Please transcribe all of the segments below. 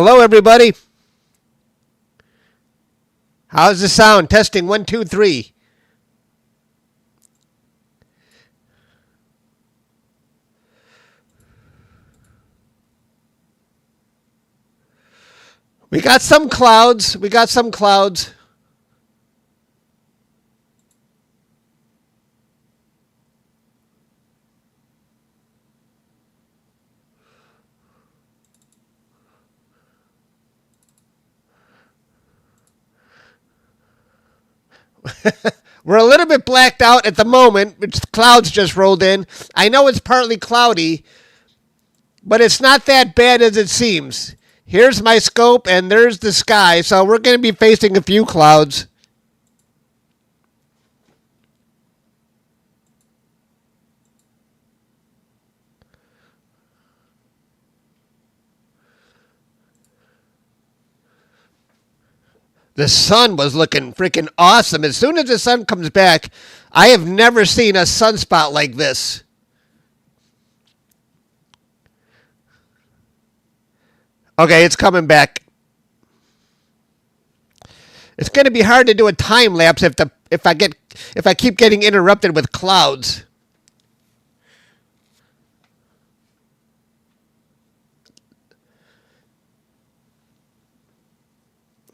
Hello, everybody. How's the sound? Testing 1, 2, 3. We got some clouds. We're a little bit blacked out at the moment, which clouds just rolled in. I know it's partly cloudy, but it's not that bad as it seems. Here's my scope, and there's the sky, so we're going to be facing a few clouds. The sun was looking freaking awesome. As soon as the sun comes back, I have never seen a sunspot like this. Okay, it's coming back. It's going to be hard to do a time lapse if I keep getting interrupted with clouds.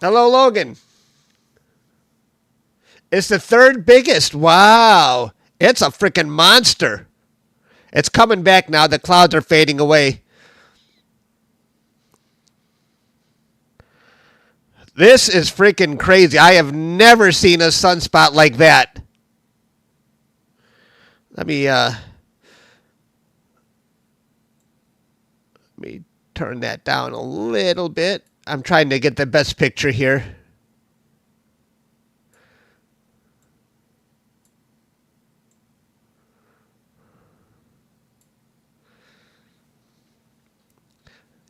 Hello, Logan. It's the third biggest. Wow. It's a freaking monster. It's coming back now. The clouds are fading away. This is freaking crazy. I have never seen a sunspot like that. Let me turn that down a little bit. I'm trying to get the best picture here.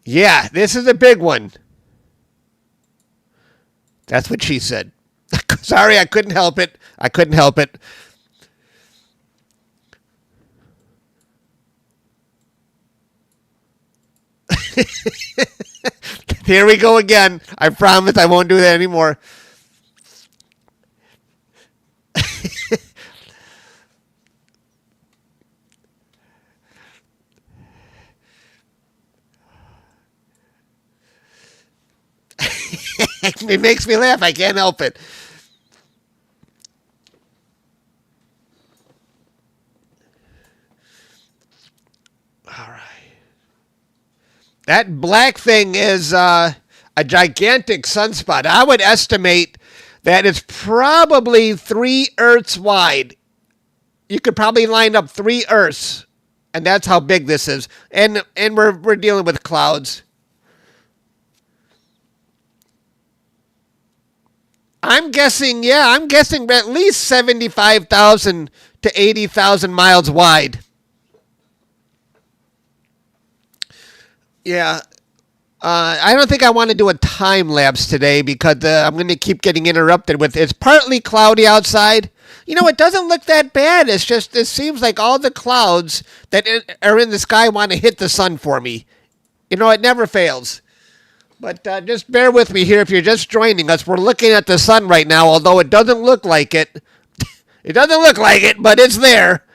Yeah, this is a big one. That's what she said. Sorry, I couldn't help it. Here we go again. I promise I won't do that anymore. It makes me laugh. I can't help it. All right. That black thing is a gigantic sunspot. I would estimate that it's probably 3 Earths wide. You could probably line up 3 Earths, and that's how big this is. And we're dealing with clouds. I'm guessing at least 75,000 to 80,000 miles wide. Yeah. I don't think I want to do a time lapse today because I'm going to keep getting interrupted with it's partly cloudy outside. You know, it doesn't look that bad. It's just it seems like all the clouds that are in the sky want to hit the sun for me. You know, it never fails. But just bear with me here if you're just joining us. We're looking at the sun right now, although it doesn't look like it. It doesn't look like it, but it's there.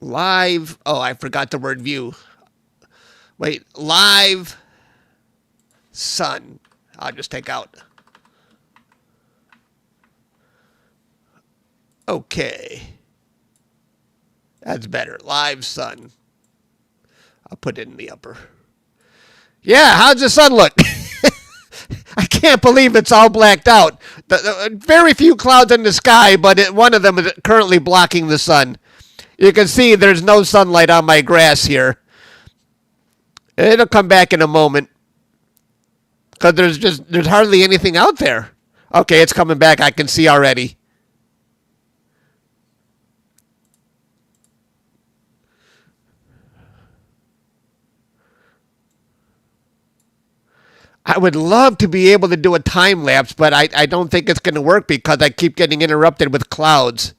Live. Oh, I forgot the word view. Wait, live sun. I'll just take out. Okay. That's better. Live sun. I'll put it in the upper. Yeah, how's the sun look? I can't believe it's all blacked out. Very few clouds in the sky, but one of them is currently blocking the sun. You can see there's no sunlight on my grass here. It'll come back in a moment. Because there's hardly anything out there. Okay, it's coming back. I can see already. I would love to be able to do a time lapse, but I don't think it's going to work because I keep getting interrupted with clouds.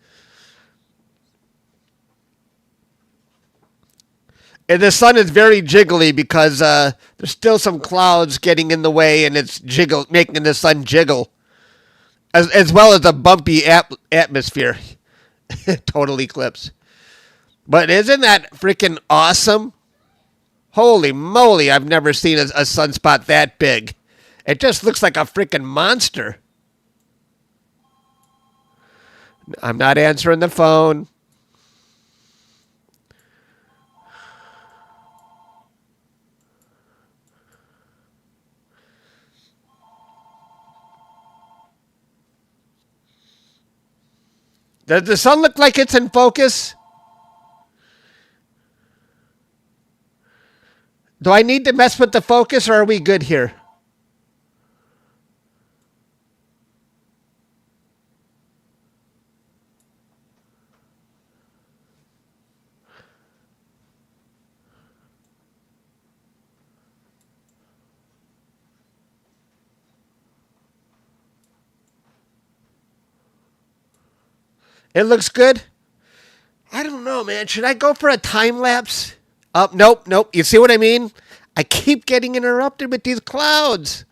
And the sun is very jiggly because there's still some clouds getting in the way, and it's making the sun jiggle, as well as a bumpy atmosphere. Total eclipse. But isn't that freaking awesome? Holy moly, I've never seen a sunspot that big. It just looks like a freaking monster. I'm not answering the phone. Does the sun look like it's in focus? Do I need to mess with the focus, or are we good here? It looks good. I don't know, man. Should I go for a time lapse? Nope, nope. You see what I mean? I keep getting interrupted with these clouds.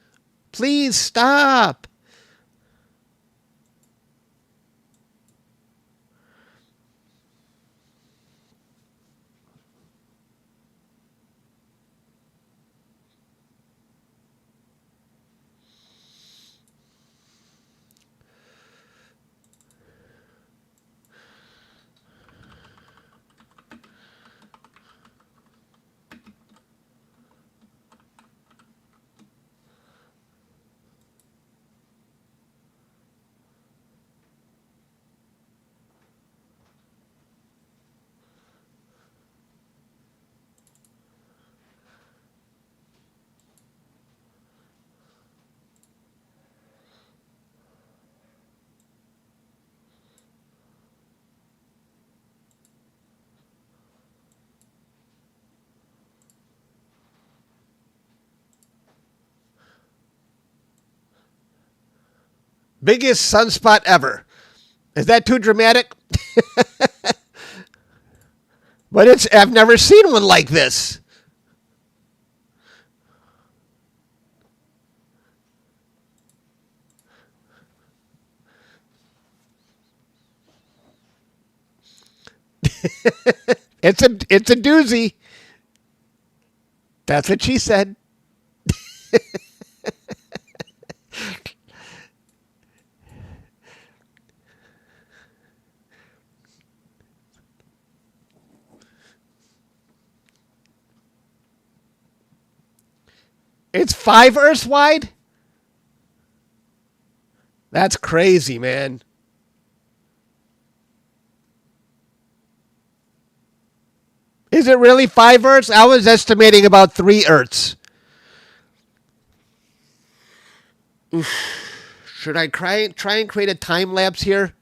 Please stop. Biggest sunspot ever. Is that too dramatic? But I've never seen one like this. It's a doozy. That's what she said. It's 5 Earths wide? That's crazy, man. Is it really 5 Earths? I was estimating about 3 Earths. Oof. Should I try and create a time lapse here?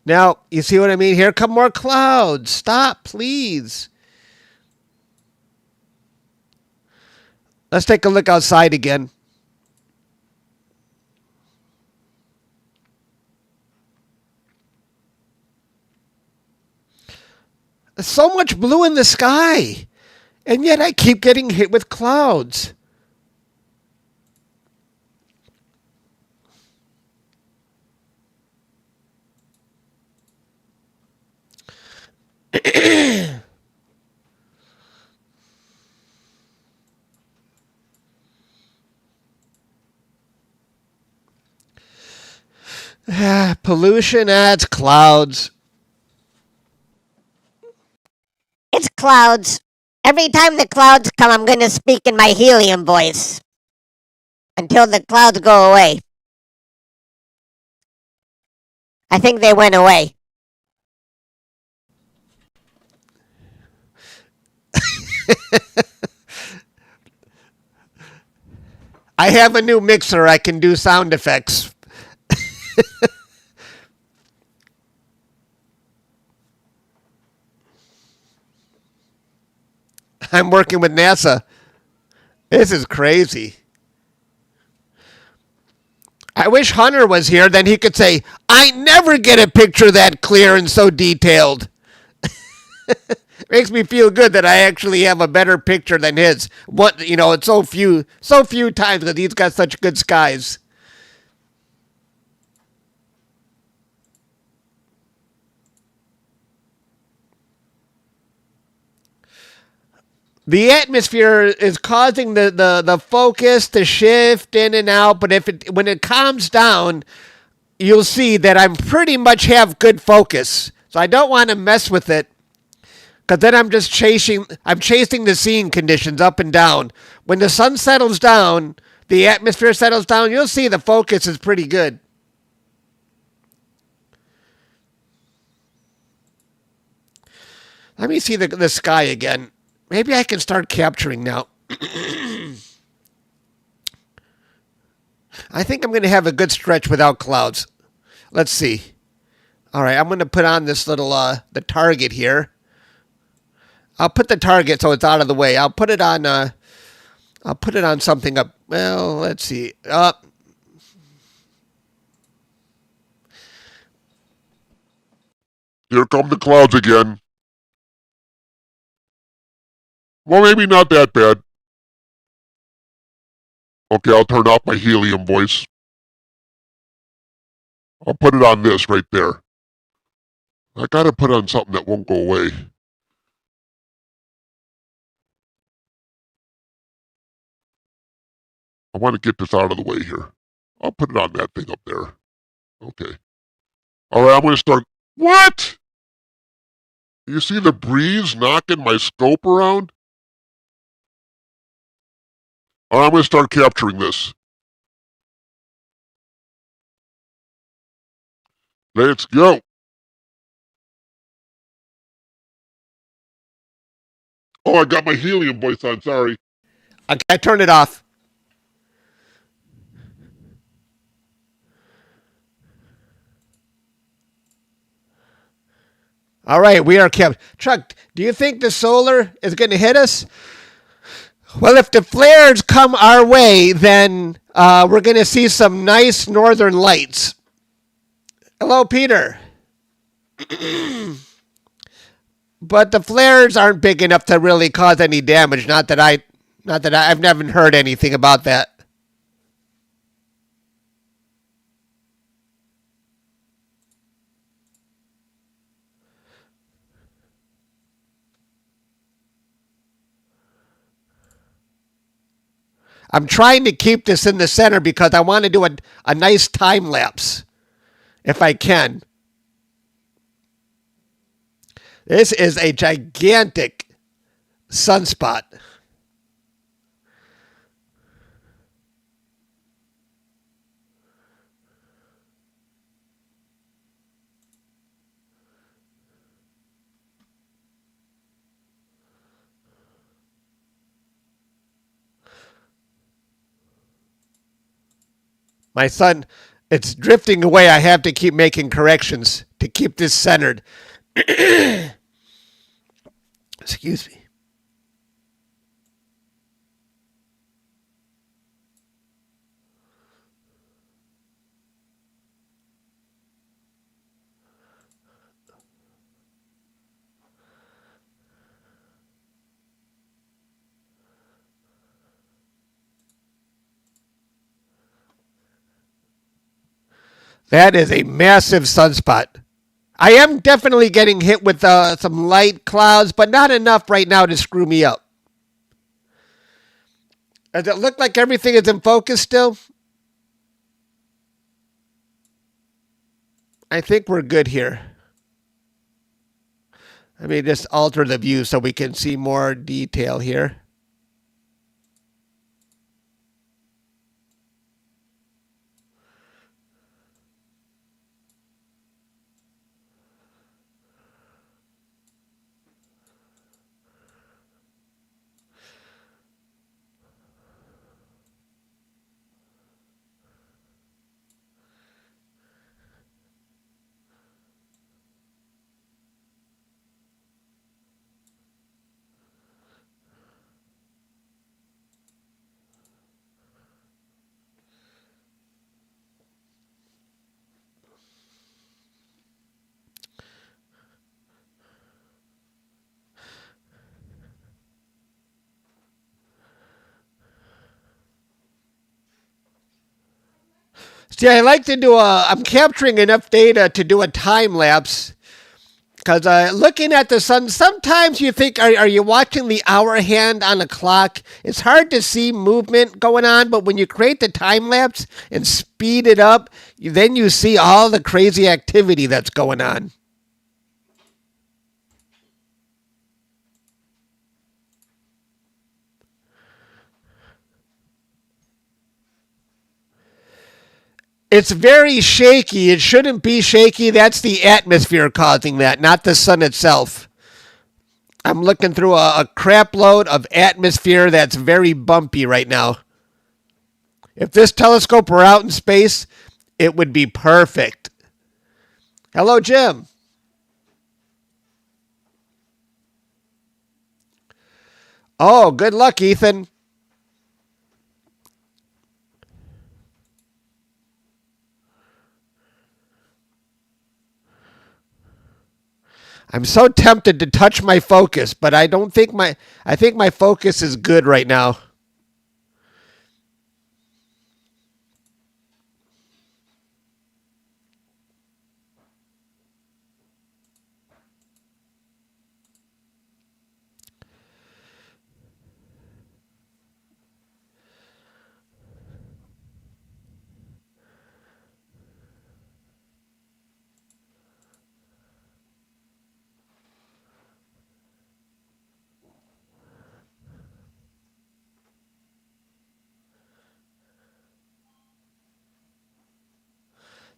Now, you see what I mean? Here come more clouds. Stop, please. Let's take a look outside again. There's so much blue in the sky, and yet I keep getting hit with clouds. Pollution adds clouds. It's clouds. Every time the clouds come, I'm going to speak in my helium voice until the clouds go away. I think they went away. I have a new mixer. I can do sound effects. I'm working with NASA. This is crazy. I wish Hunter was here. Then he could say, I never get a picture that clear and so detailed. Makes me feel good that I actually have a better picture than his. What, it's so few times that he's got such good skies. The atmosphere is causing the focus to shift in and out, but when it calms down, you'll see that I'm pretty much have good focus. So I don't want to mess with it, because then I'm chasing the scene conditions up and down. When the sun settles down, the atmosphere settles down, you'll see the focus is pretty good. Let me see the sky again. Maybe I can start capturing now. I think I'm going to have a good stretch without clouds. Let's see. All right, I'm going to put on this little the target here. I'll put the target so it's out of the way. I'll put it on something up. Well, let's see. Here come the clouds again. Well, maybe not that bad. Okay, I'll turn off my helium voice. I'll put it on this right there. I gotta put on something that won't go away. I want to get this out of the way here. I'll put it on that thing up there. Okay. All right, I'm going to start. What? You see the breeze knocking my scope around? All right, I'm going to start capturing this. Let's go. Oh, I got my helium voice on. Sorry. I turned it off. All right, we are kept. Chuck, do you think the solar is going to hit us? Well, if the flares come our way, then we're going to see some nice northern lights. Hello, Peter. But the flares aren't big enough to really cause any damage. Not that I've never heard anything about that. I'm trying to keep this in the center because I want to do a nice time lapse, if I can. This is a gigantic sunspot. My son, it's drifting away. I have to keep making corrections to keep this centered. Excuse me. That is a massive sunspot. I am definitely getting hit with some light clouds, but not enough right now to screw me up. Does it look like everything is in focus still? I think we're good here. Let me just alter the view so we can see more detail here. See, I like to do I'm capturing enough data to do a time lapse. Because looking at the sun, sometimes you think, are you watching the hour hand on a clock? It's hard to see movement going on, but when you create the time lapse and speed it up, then you see all the crazy activity that's going on. It's very shaky. It shouldn't be shaky. That's the atmosphere causing that, not the sun itself. I'm looking through a crap load of atmosphere that's very bumpy right now. If this telescope were out in space, it would be perfect. Hello, Jim. Oh, good luck, Ethan. I'm so tempted to touch my focus, but I think my focus is good right now.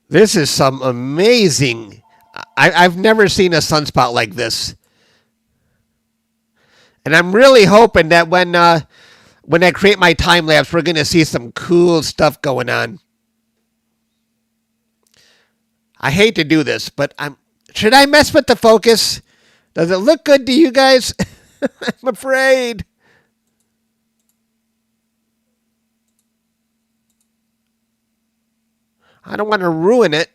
This is some amazing. I've never seen a sunspot like this. And I'm really hoping that when I create my time lapse, we're going to see some cool stuff going on. I hate to do this, but should I mess with the focus? Does it look good to you guys? I'm afraid. I don't want to ruin it.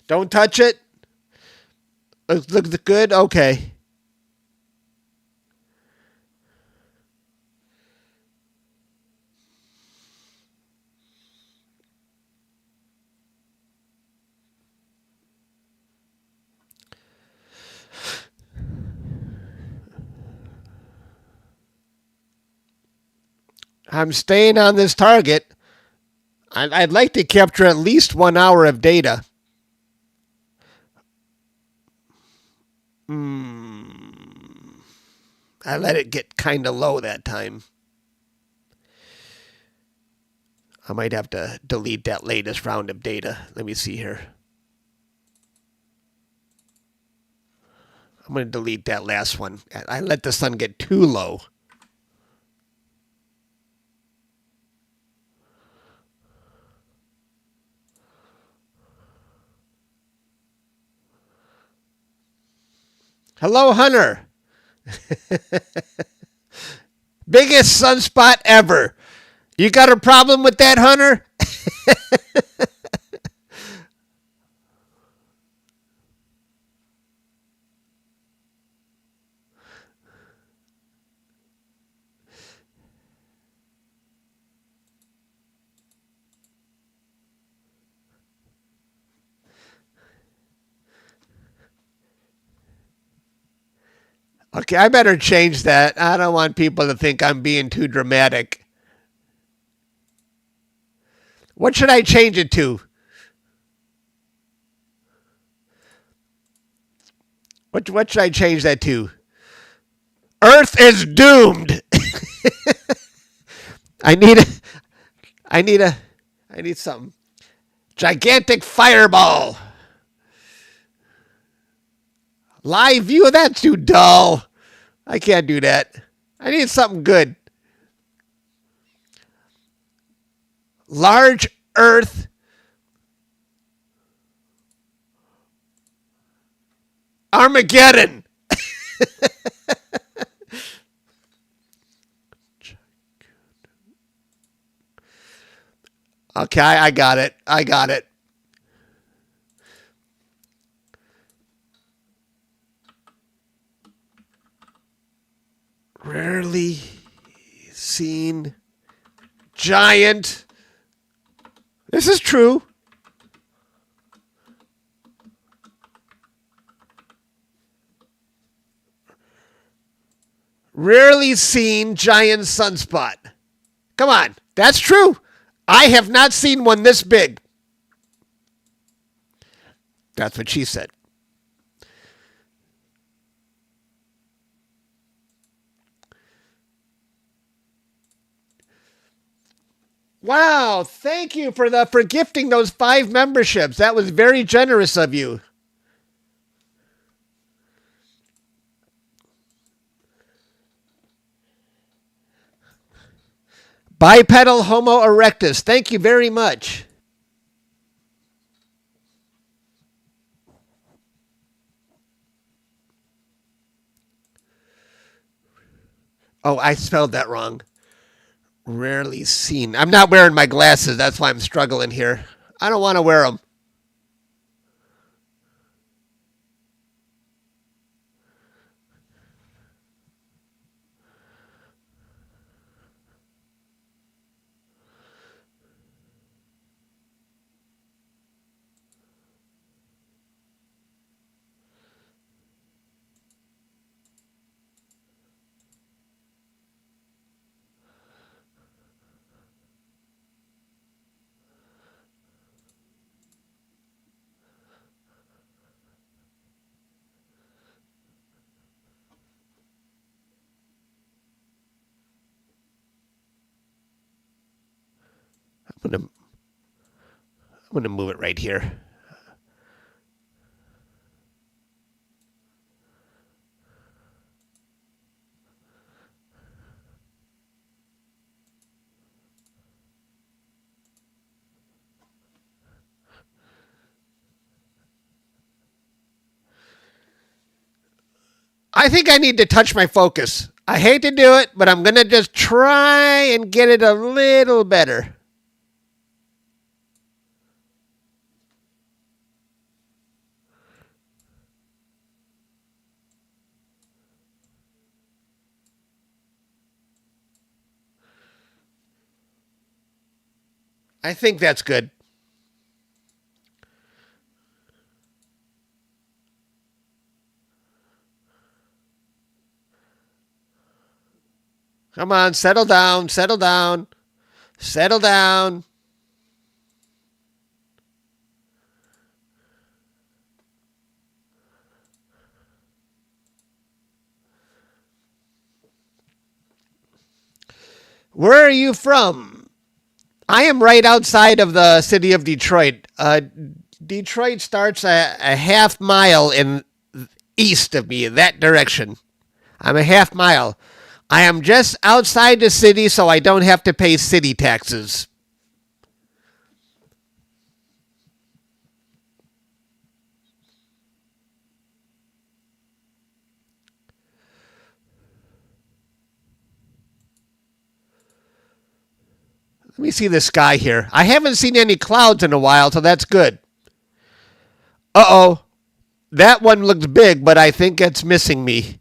Don't touch it. Looks good? Okay. I'm staying on this target. I'd like to capture at least 1 hour of data. I let it get kind of low that time. I might have to delete that latest round of data. Let me see here. I'm going to delete that last one. I let the sun get too low. Hello, Hunter. Biggest sunspot ever. You got a problem with that, Hunter? Okay, I better change that. I don't want people to think I'm being too dramatic. What should I change it to? What should I change that to? Earth is doomed. I need something. Gigantic fireball. Live view? That's too dull. I can't do that. I need something good. Large Earth. Armageddon. Okay, I got it. I got it. Rarely seen giant. This is true. Rarely seen giant sunspot. Come on, that's true. I have not seen one this big. That's what she said. Wow, thank you for gifting those 5 memberships. That was very generous of you. Bipedal Homo erectus. Thank you very much. Oh, I spelled that wrong. Rarely seen. I'm not wearing my glasses. That's why I'm struggling here. I don't want to wear them. I'm gonna move it right here. I think I need to touch my focus. I hate to do it, but I'm gonna just try and get it a little better. I think that's good. Come on, settle down, settle down, settle down. Where are you from? I am right outside of the city of Detroit. Detroit starts a half mile in east of me, that direction. I'm a half mile. I am just outside the city, so I don't have to pay city taxes. Let me see the sky here. I haven't seen any clouds in a while, so that's good. Uh-oh. That one looks big, but I think it's missing me.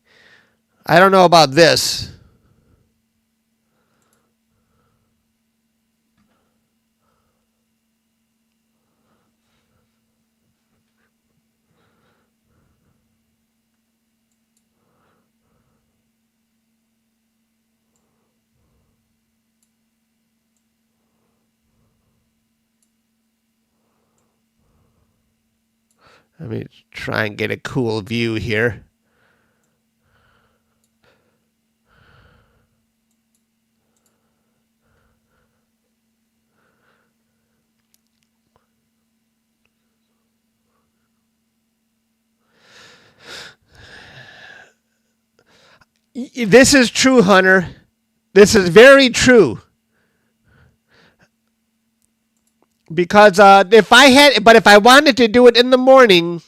I don't know about this. Let me try and get a cool view here. This is true, Hunter. This is very true. Because if I wanted to do it in the morning,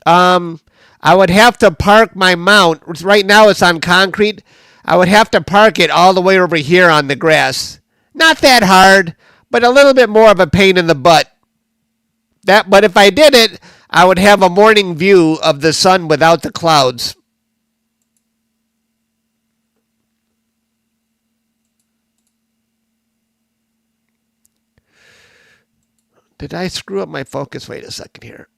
I would have to park my mount. Right now it's on concrete. I would have to park it all the way over here on the grass. Not that hard, but a little bit more of a pain in the butt. But if I did it, I would have a morning view of the sun without the clouds. Did I screw up my focus? Wait a second here.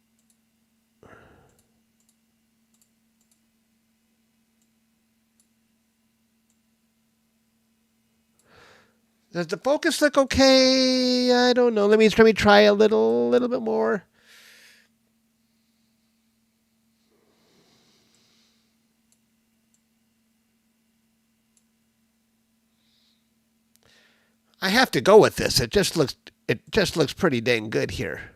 Does the focus look okay? I don't know. Let me try a little bit more. I have to go with this. It just looks pretty dang good here.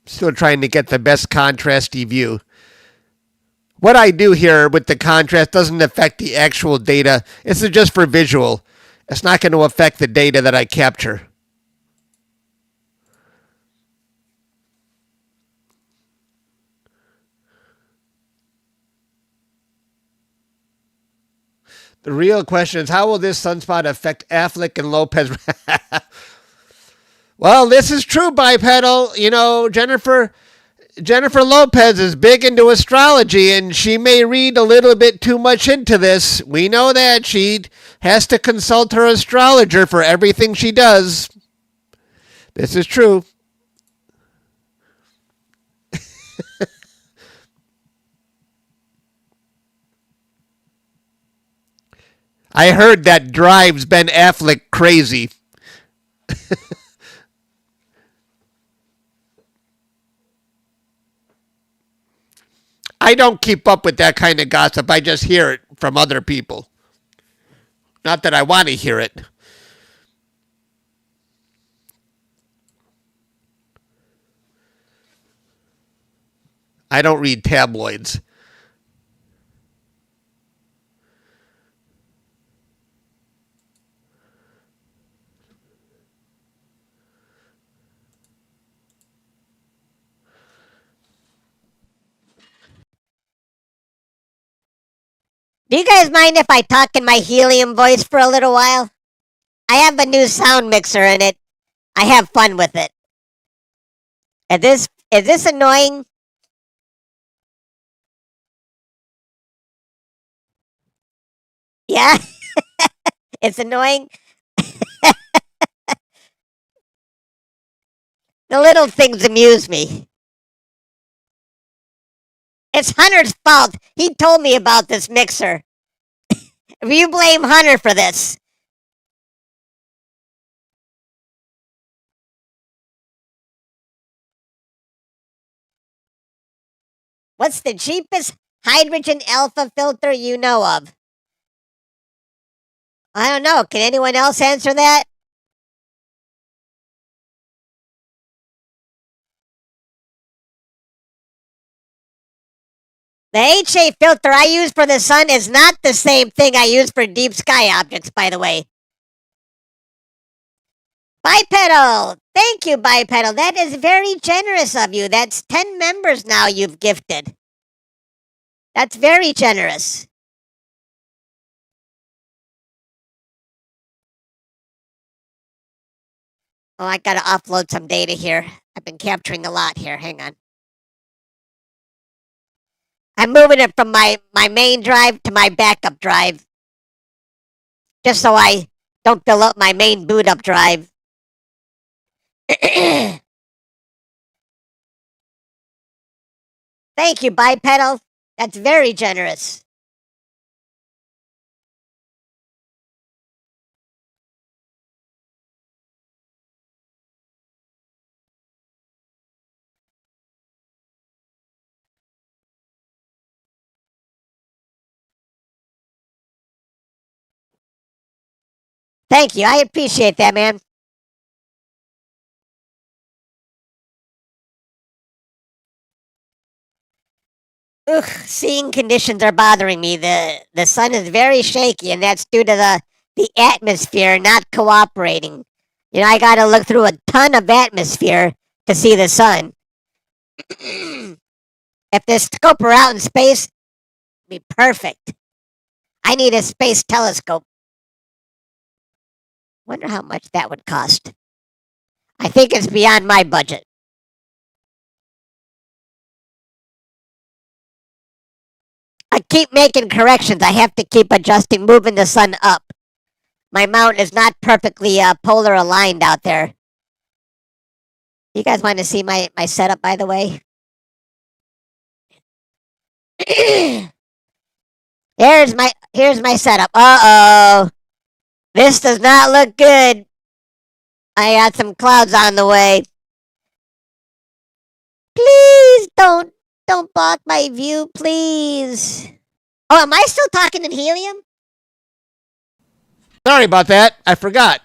Still trying to get the best contrasty view. What I do here with the contrast doesn't affect the actual data. This is just for visual. It's not going to affect the data that I capture. The real question is, how will this sunspot affect Affleck and Lopez? Well, this is true, Bipedal. You know, Jennifer Lopez is big into astrology, and she may read a little bit too much into this. We know that. She has to consult her astrologer for everything she does. This is true. I heard that drives Ben Affleck crazy. I don't keep up with that kind of gossip. I just hear it from other people. Not that I want to hear it. I don't read tabloids. Do you guys mind if I talk in my helium voice for a little while? I have a new sound mixer in it. I have fun with it. Is this annoying? Yeah, it's annoying. The little things amuse me. It's Hunter's fault. He told me about this mixer. You blame Hunter for this. What's the cheapest hydrogen alpha filter you know of? I don't know. Can anyone else answer that? The HA filter I use for the sun is not the same thing I use for deep sky objects, by the way. Bipedal! Thank you, Bipedal. That is very generous of you. That's 10 members now you've gifted. That's very generous. Oh, I gotta upload some data here. I've been capturing a lot here. Hang on. I'm moving it from my main drive to my backup drive. Just so I don't fill up my main boot up drive. Thank you, Bipedal. That's very generous. Thank you. I appreciate that, man. Ugh, seeing conditions are bothering me. The sun is very shaky, and that's due to the atmosphere not cooperating. You know, I gotta look through a ton of atmosphere to see the sun. If this scope were out in space, it'd be perfect. I need a space telescope. Wonder how much that would cost. I think it's beyond my budget. I keep making corrections. I have to keep adjusting, moving the sun up. My mount is not perfectly polar aligned out there. You guys want to see my setup, by the way? here's my setup. Uh-oh. This does not look good. I got some clouds on the way. Please don't block my view, please. Oh, am I still talking in helium? Sorry about that. I forgot.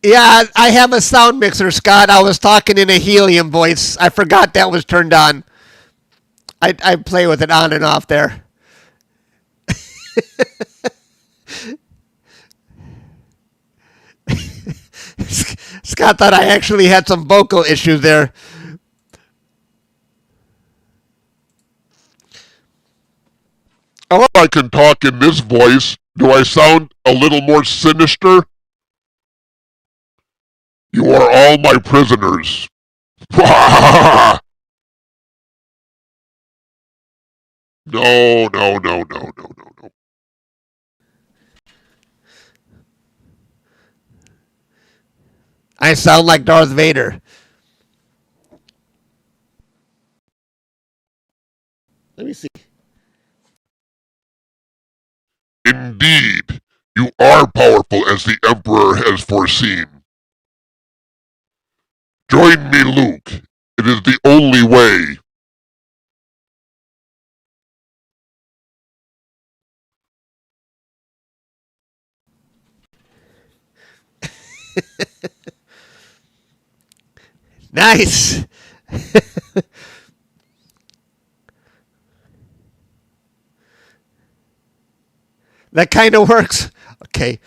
Yeah, I have a sound mixer, Scott. I was talking in a helium voice. I forgot that was turned on. I play with it on and off there. Scott thought I actually had some vocal issues there. Oh, I can talk in this voice. Do I sound a little more sinister? You are all my prisoners. No, no, no, no, no, no, no. I sound like Darth Vader. Let me see. Indeed, you are powerful as the Emperor has foreseen. Join me, Luke. It is the only way. Nice. That kind of works. Okay.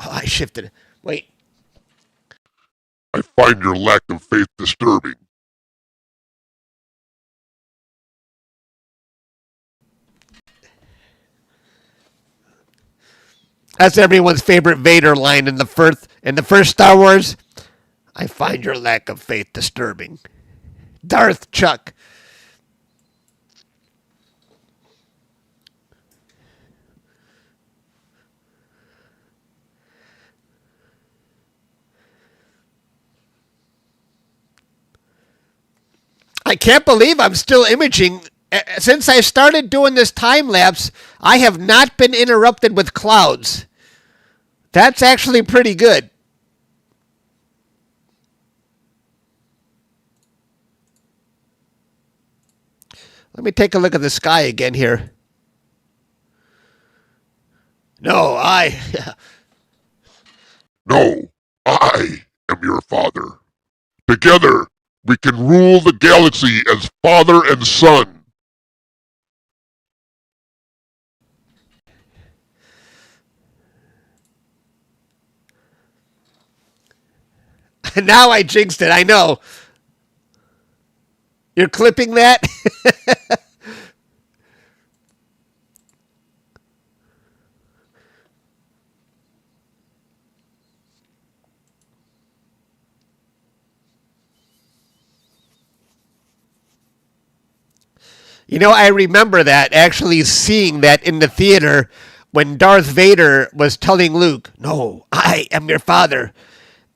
Oh, I shifted it. Wait. I find your lack of faith disturbing. That's everyone's favorite Vader line in the first Star Wars. I find your lack of faith disturbing. Darth Chuck. I can't believe I'm still imaging. Since I started doing this time lapse, I have not been interrupted with clouds. That's actually pretty good. Let me take a look at the sky again here. No, No, I am your father. Together, we can rule the galaxy as father and son. now I jinxed it. I know. You're clipping that? You know, I remember that, actually seeing that in the theater when Darth Vader was telling Luke, "No, I am your father."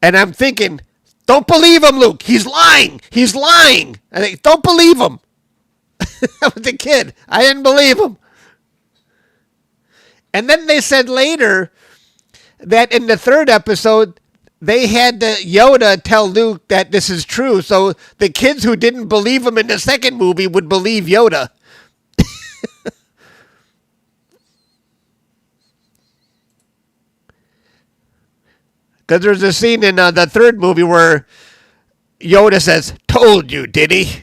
And I'm thinking, don't believe him, Luke. He's lying. He's lying. I think, don't believe him. I was a kid. I didn't believe him. And then they said later that in the third episode, they had Yoda tell Luke that this is true. So the kids who didn't believe him in the second movie would believe Yoda. Because there's a scene in the third movie where Yoda says, "Told you, did he?"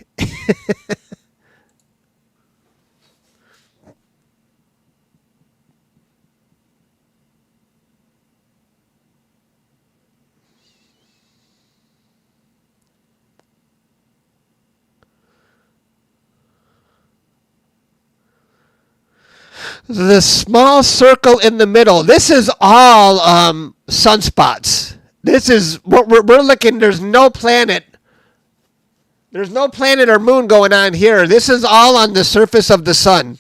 The small circle in the middle. This is all sunspots. This is what we're looking. There's no planet. There's no planet or moon going on here. This is all on the surface of the sun.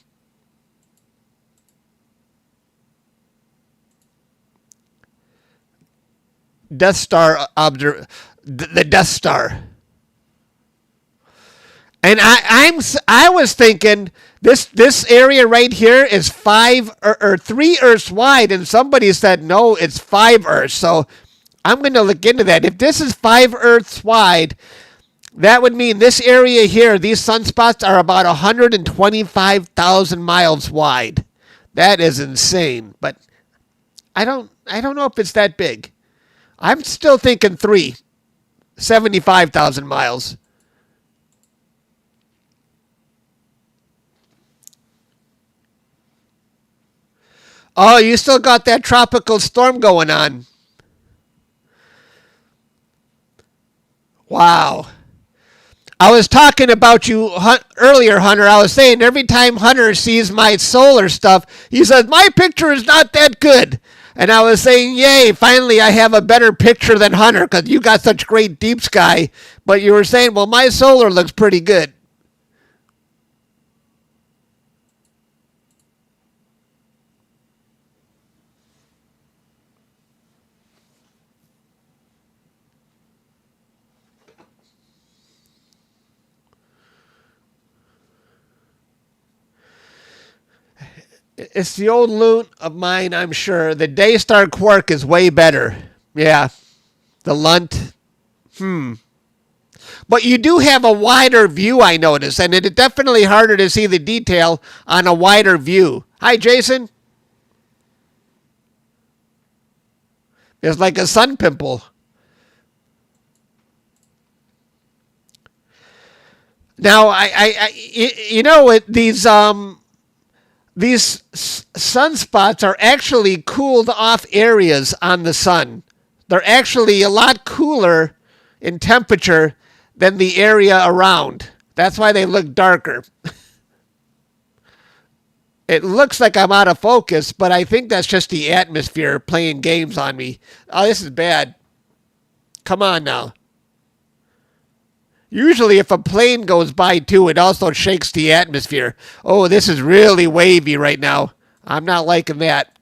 Death Star the Death Star. And I was thinking this area right here is 5 or 3 Earths wide, and somebody said no, it's 5 Earths. So I'm going to look into that. If this is 5 Earths wide, that would mean this area here, these sunspots are about 125,000 miles wide. That is insane, but I don't know if it's that big. I'm still thinking 75,000 miles. Oh, you still got that tropical storm going on. Wow. I was talking about you earlier, Hunter. I was saying every time Hunter sees my solar stuff, he says, my picture is not that good. And I was saying, yay, finally I have a better picture than Hunter because you got such great deep sky. But you were saying, well, my solar looks pretty good. It's the old loot of mine, I'm sure. The DayStar Quark is way better. Yeah. The Lunt. But you do have a wider view, I notice, and it's definitely harder to see the detail on a wider view. Hi, Jason. It's like a sun pimple. Now, these sunspots are actually cooled off areas on the sun. They're actually a lot cooler in temperature than the area around. That's why they look darker. It looks like I'm out of focus, but I think that's just the atmosphere playing games on me. Oh, this is bad. Come on now. Usually if a plane goes by too, it also shakes the atmosphere. Oh, this is really wavy right now. I'm not liking that.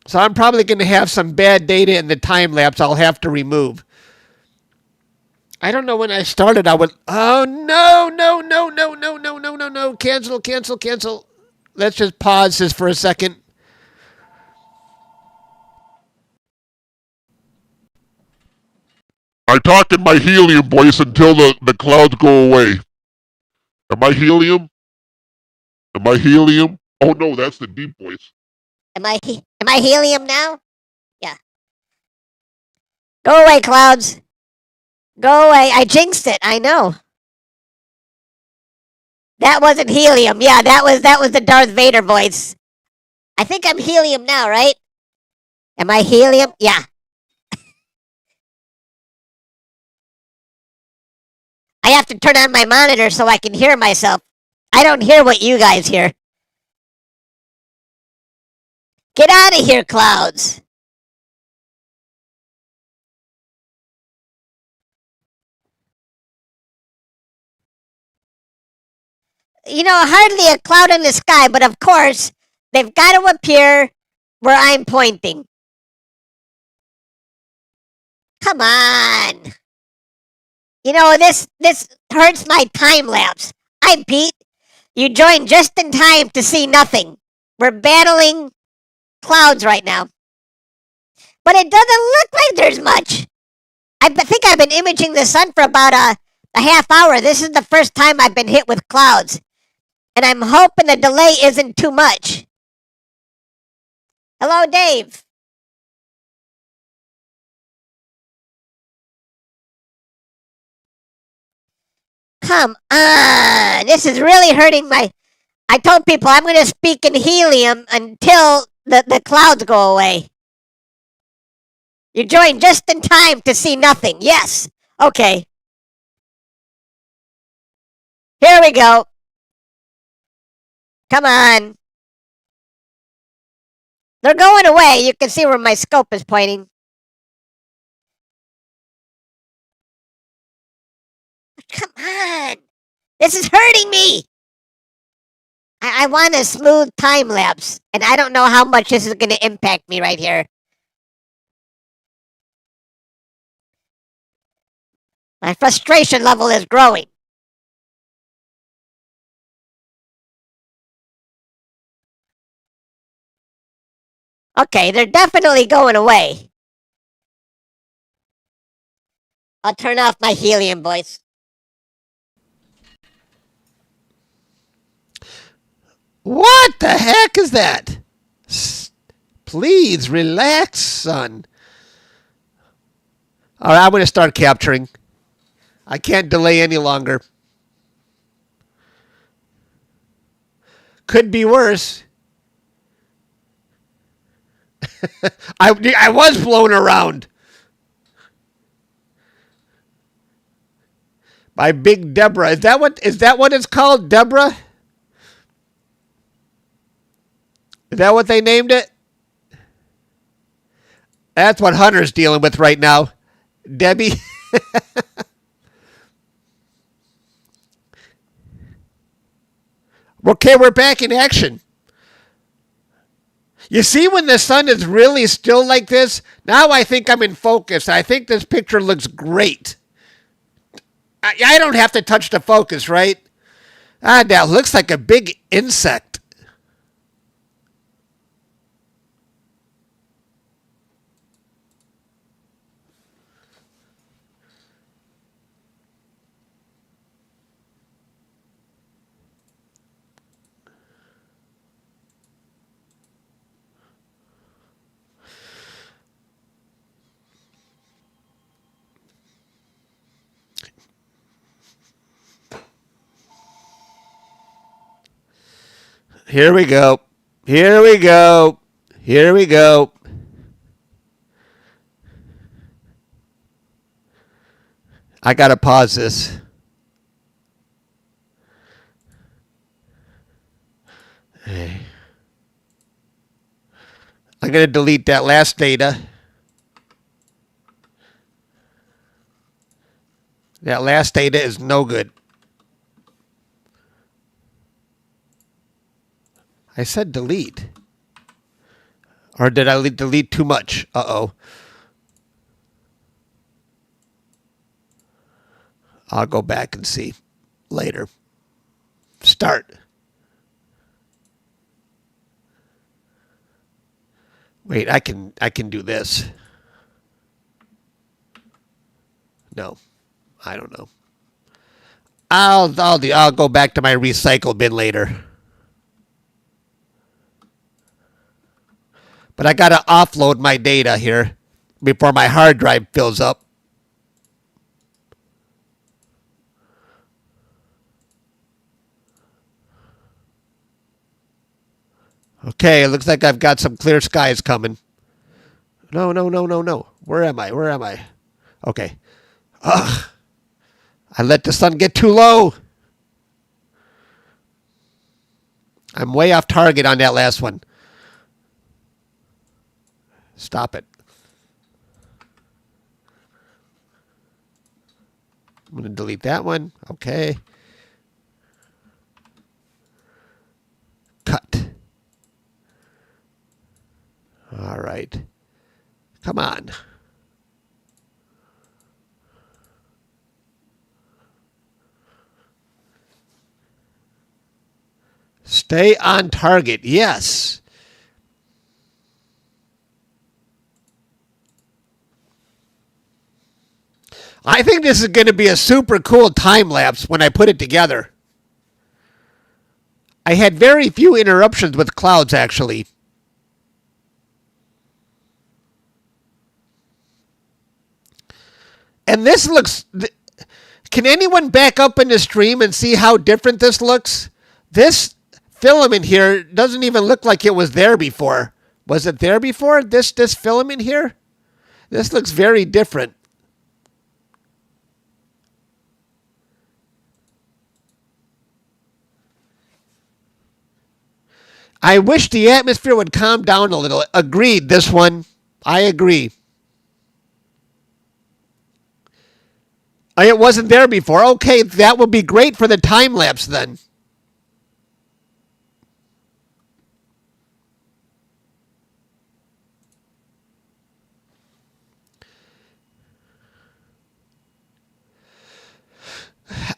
So I'm probably going to have some bad data in the time lapse I'll have to remove. I don't know when I started. I went, oh, no. Cancel. Let's just pause this for a second. I talk in my helium voice until the clouds go away. Am I helium? Am I helium? Oh no, that's the deep voice. Am I helium now? Yeah. Go away, clouds. Go away. I jinxed it. I know. That wasn't helium. Yeah, that was the Darth Vader voice. I think I'm helium now, right? Am I helium? Yeah. I have to turn on my monitor so I can hear myself. I don't hear what you guys hear. Get out of here, clouds. Hardly a cloud in the sky, but of course, they've got to appear where I'm pointing. Come on. This hurts my time lapse. Hi, Pete. You joined just in time to see nothing. We're battling clouds right now. But it doesn't look like there's much. I think I've been imaging the sun for about a half hour. This is the first time I've been hit with clouds. And I'm hoping the delay isn't too much. Hello, Dave. Come on. This is really hurting I told people I'm going to speak in helium until the clouds go away. You joined just in time to see nothing. Yes. Okay. Here we go. Come on. They're going away. You can see where my scope is pointing. Come on. This is hurting me. I want a smooth time lapse, and I don't know how much this is going to impact me right here. My frustration level is growing. Okay, they're definitely going away. I'll turn off my helium voice. What the heck is that? Please relax, son. All right, I'm going to start capturing. I can't delay any longer. Could be worse. I was blown around by Big Deborah. Is that what it's called, Deborah? Is that what they named it? That's what Hunter's dealing with right now. Debbie. Okay, we're back in action. You see when the sun is really still like this? Now I think I'm in focus. I think this picture looks great. I don't have to touch the focus, right? Ah, that looks like a big insect. Here we go. Here we go. Here we go. I got to pause this. Hey. I'm going to delete that last data. That last data is no good. I said delete. Or did I delete too much? Uh-oh. I'll go back and see later. Start. Wait, I can do this. No. I don't know. I'll go back to my recycle bin later. But I got to offload my data here before my hard drive fills up. Okay, it looks like I've got some clear skies coming. No. Where am I? Okay. Ugh. I let the sun get too low. I'm way off target on that last one. Stop it. I'm going to delete that one. Okay. Cut. All right. Come on. Stay on target. Yes. I think this is going to be a super cool time lapse when I put it together. I had very few interruptions with clouds, actually. And this looks... Can anyone back up in the stream and see how different this looks? This filament here doesn't even look like it was there before. Was it there before? This filament here? This looks very different. I wish the atmosphere would calm down a little. Agreed, this one. I agree. It wasn't there before. Okay, that would be great for the time lapse then.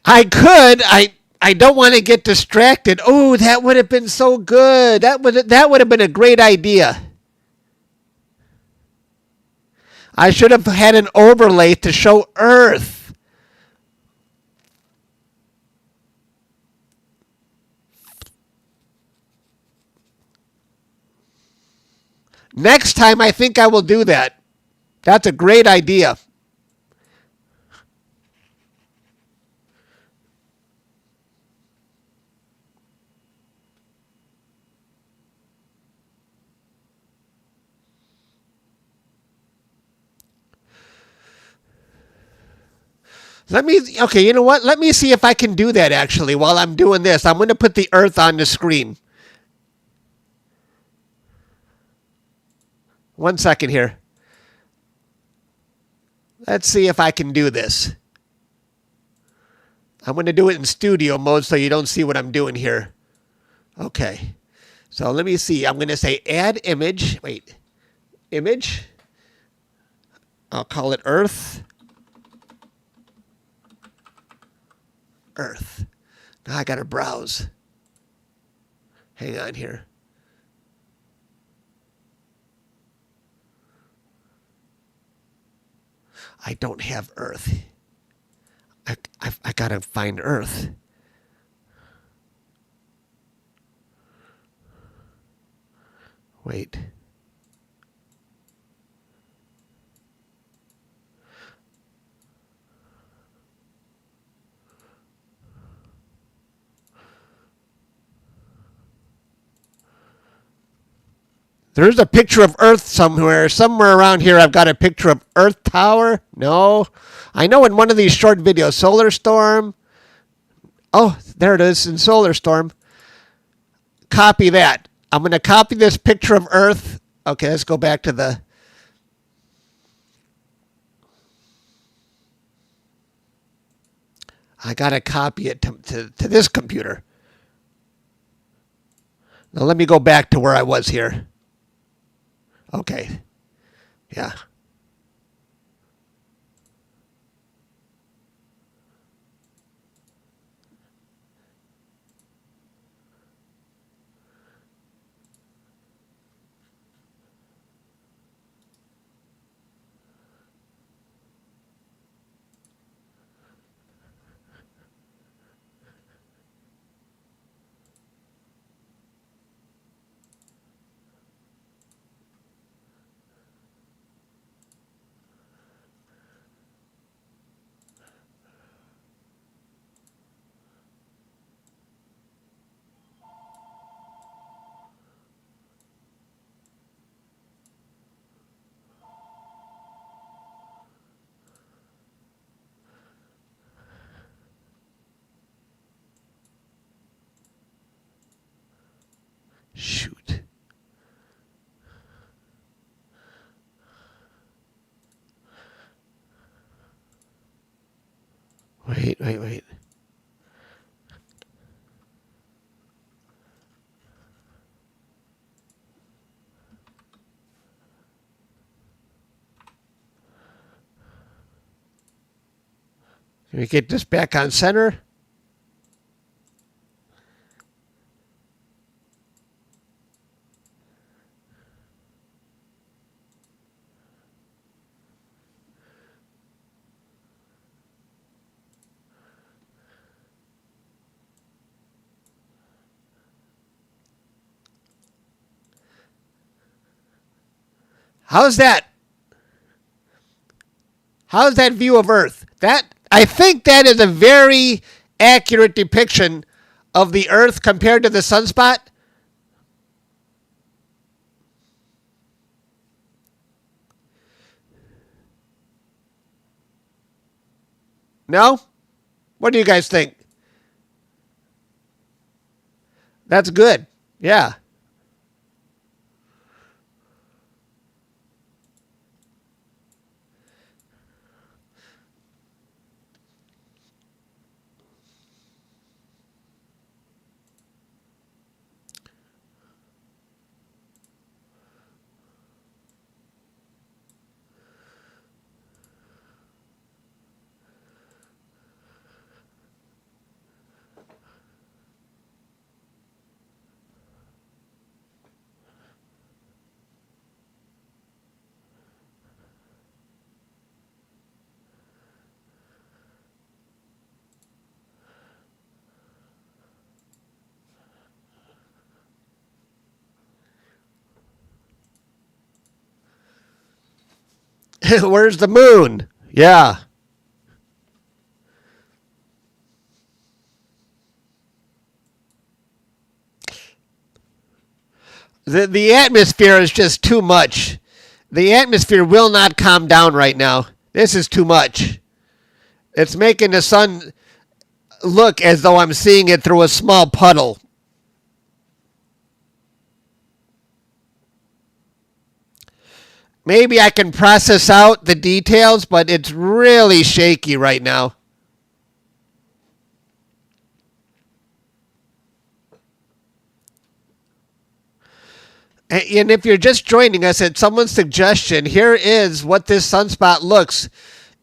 I could. I don't want to get distracted. Oh, that would have been so good. That would have been a great idea. I should have had an overlay to show Earth. Next time, I think I will do that. That's a great idea. Okay, you know what? Let me see if I can do that actually while I'm doing this. I'm going to put the Earth on the screen. 1 second here. Let's see if I can do this. I'm going to do it in studio mode so you don't see what I'm doing here. Okay. So let me see. I'm going to say add image. Wait. Image. I'll call it Earth. Earth. Now I got to browse. Hang on here. I don't have Earth. I got to find Earth. Wait. There's a picture of Earth somewhere. Somewhere around here I've got a picture of Earth Tower. No. I know in one of these short videos, Solar Storm. Oh, there it is in Solar Storm. Copy that. I'm going to copy this picture of Earth. Okay, let's go back to the... I got to copy it to this computer. Now let me go back to where I was here. Okay. Yeah. Shoot. Wait. Can we get this back on center? How's that? How's that view of Earth? I think that is a very accurate depiction of the Earth compared to the sunspot. No? What do you guys think? That's good. Yeah. Where's the moon? Yeah. The atmosphere is just too much. The atmosphere will not calm down right now. This is too much. It's making the sun look as though I'm seeing it through a small puddle. Maybe I can process out the details, but it's really shaky right now. And if you're just joining us at someone's suggestion, here is what this sunspot looks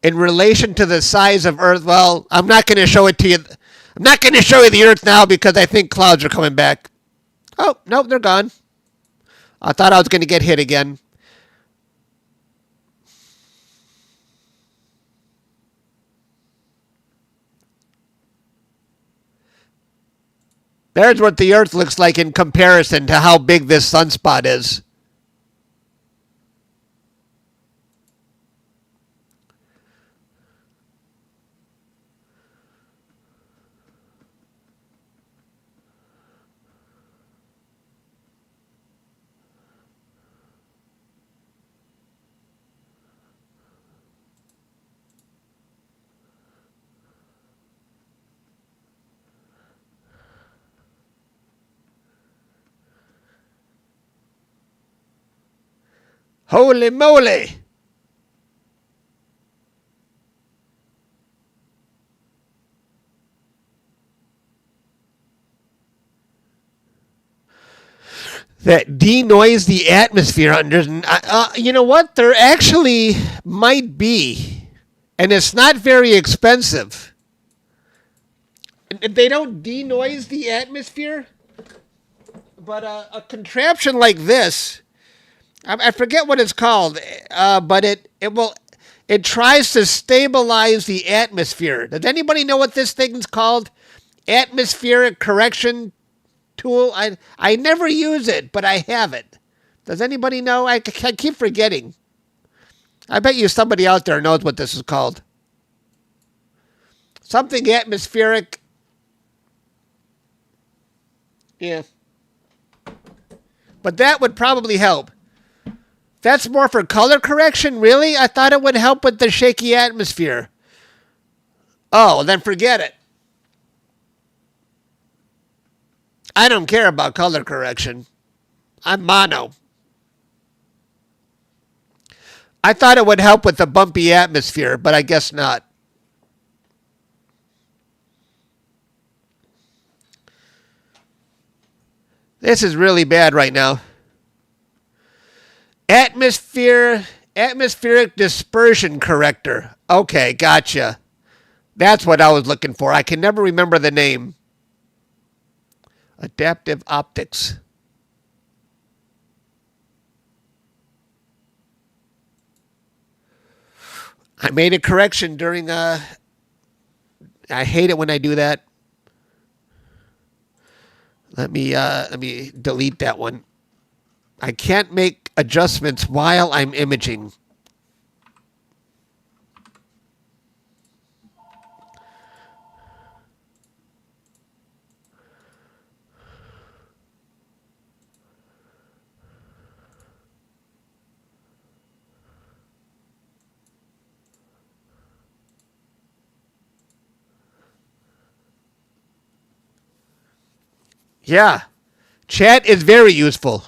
in relation to the size of Earth. Well, I'm not going to show it to you. I'm not going to show you the Earth now because I think clouds are coming back. Oh, nope, they're gone. I thought I was going to get hit again. There's what the Earth looks like in comparison to how big this sunspot is. Holy moly! That denoise the atmosphere under. You know what? There actually might be. And it's not very expensive. They don't denoise the atmosphere. But a contraption like this, I forget what it's called, but it tries to stabilize the atmosphere. Does anybody know what this thing's called? Atmospheric correction tool. I never use it, but I have it. Does anybody know? I keep forgetting. I bet you somebody out there knows what this is called. Something atmospheric. Yeah. But that would probably help. That's more for color correction, really? I thought it would help with the shaky atmosphere. Oh, then forget it. I don't care about color correction. I'm mono. I thought it would help with the bumpy atmosphere, but I guess not. This is really bad right now. Atmospheric dispersion corrector. Okay, gotcha. That's what I was looking for. I can never remember the name. Adaptive optics. I made a correction during I hate it when I do that. Let me delete that one. I can't make adjustments while I'm imaging. Yeah. Chat is very useful.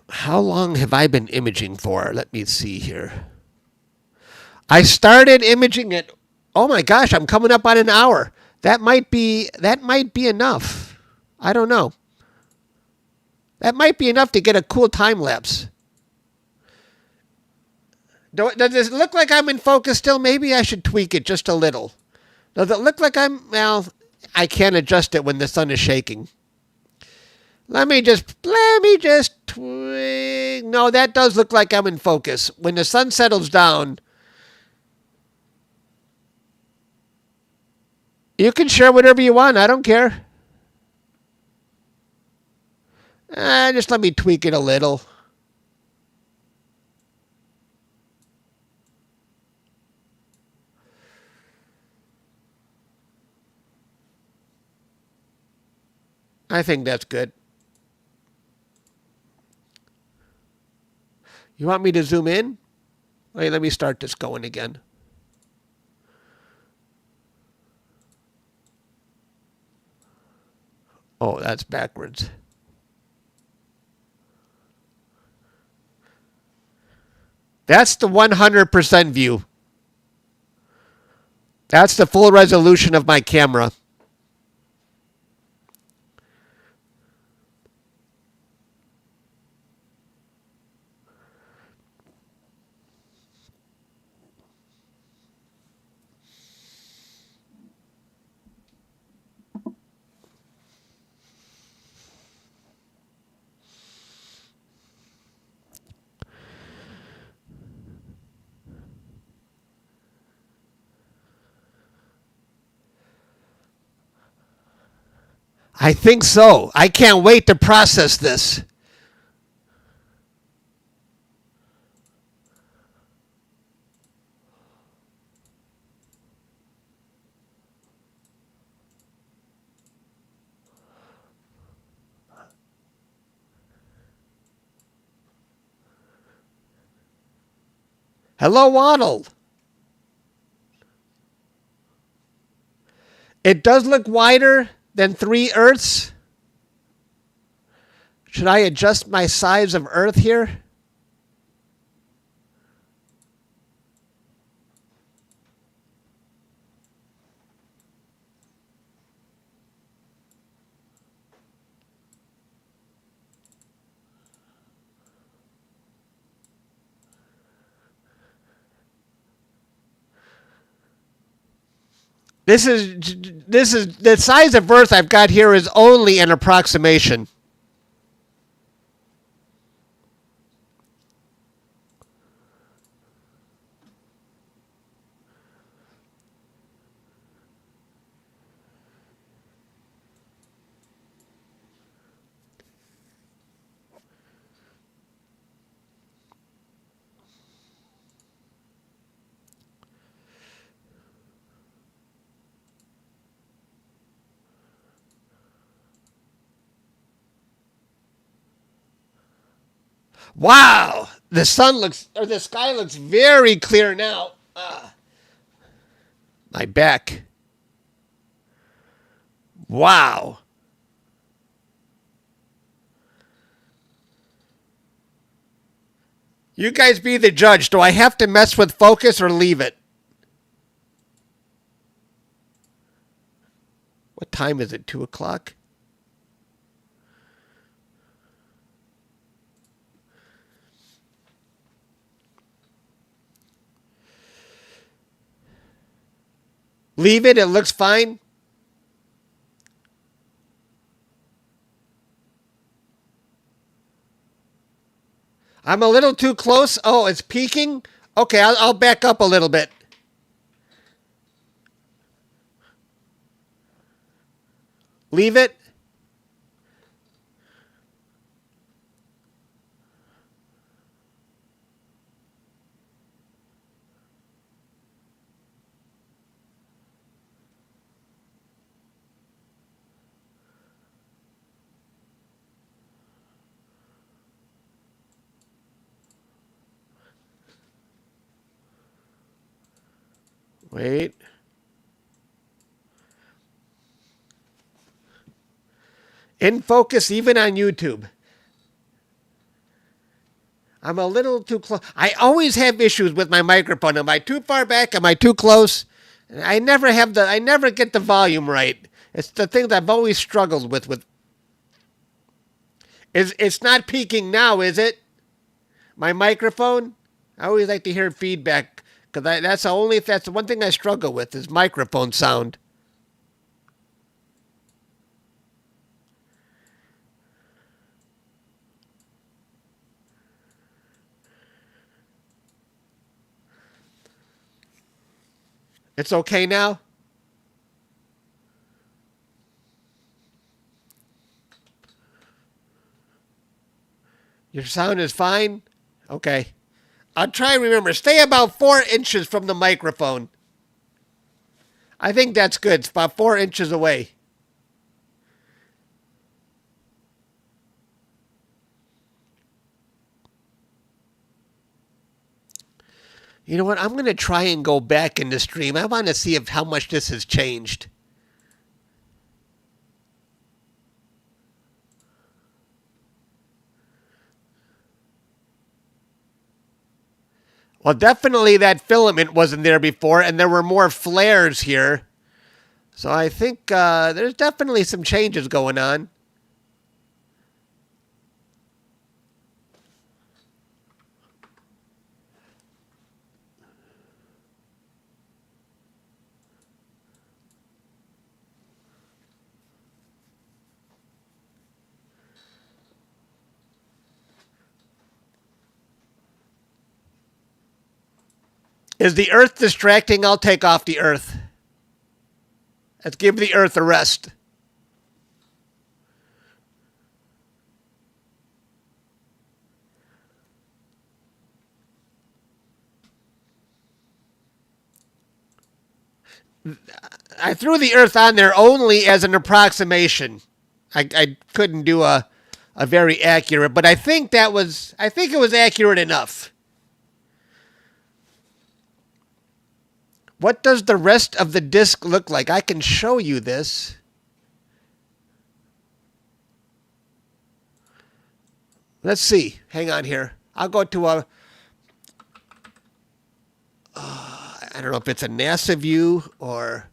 How long have I been imaging for? Let me see here. I started imaging at, oh my gosh, I'm coming up on an hour. That might be enough. I don't know. That might be enough to get a cool time lapse. Does it look like I'm in focus still? Maybe I should tweak it just a little. Does it look like well, I can't adjust it when the sun is shaking. Let me just tweak. No, that does look like I'm in focus. When the sun settles down, you can share whatever you want. I don't care. Just let me tweak it a little. I think that's good. You want me to zoom in? Wait, let me start this going again. Oh, that's backwards. That's the 100% view. That's the full resolution of my camera. I think so. I can't wait to process this. Hello, Waddle. It does look wider than 3 Earths. Should I adjust my size of Earth here? This is the size of Earth I've got here is only an approximation. Wow, the sky looks very clear now. My back. Wow. You guys be the judge. Do I have to mess with focus or leave it? What time is it? 2 o'clock? Leave it. It looks fine. I'm a little too close. Oh, it's peaking? Okay, I'll back up a little bit. Leave it. Wait. In focus even on YouTube. I'm a little too close. I always have issues with my microphone. Am I too far back? Am I too close? I never get the volume right. It's the thing that I've always struggled with. It's not peaking now, is it? My microphone? I always like to hear feedback because that's the one thing I struggle with is microphone sound. It's okay now? Your sound is fine? Okay. I'll try and remember. Stay about 4 inches from the microphone. I think that's good. It's about 4 inches away. You know what? I'm going to try and go back in the stream. I want to see how much this has changed. Well, definitely that filament wasn't there before, and there were more flares here. So I think there's definitely some changes going on. Is the Earth distracting? I'll take off the Earth. Let's give the Earth a rest. I threw the Earth on there only as an approximation. I couldn't do a very accurate, but I think it was accurate enough. What does the rest of the disk look like? I can show you this. Let's see. Hang on here. I'll go to a... I don't know if it's a NASA view or...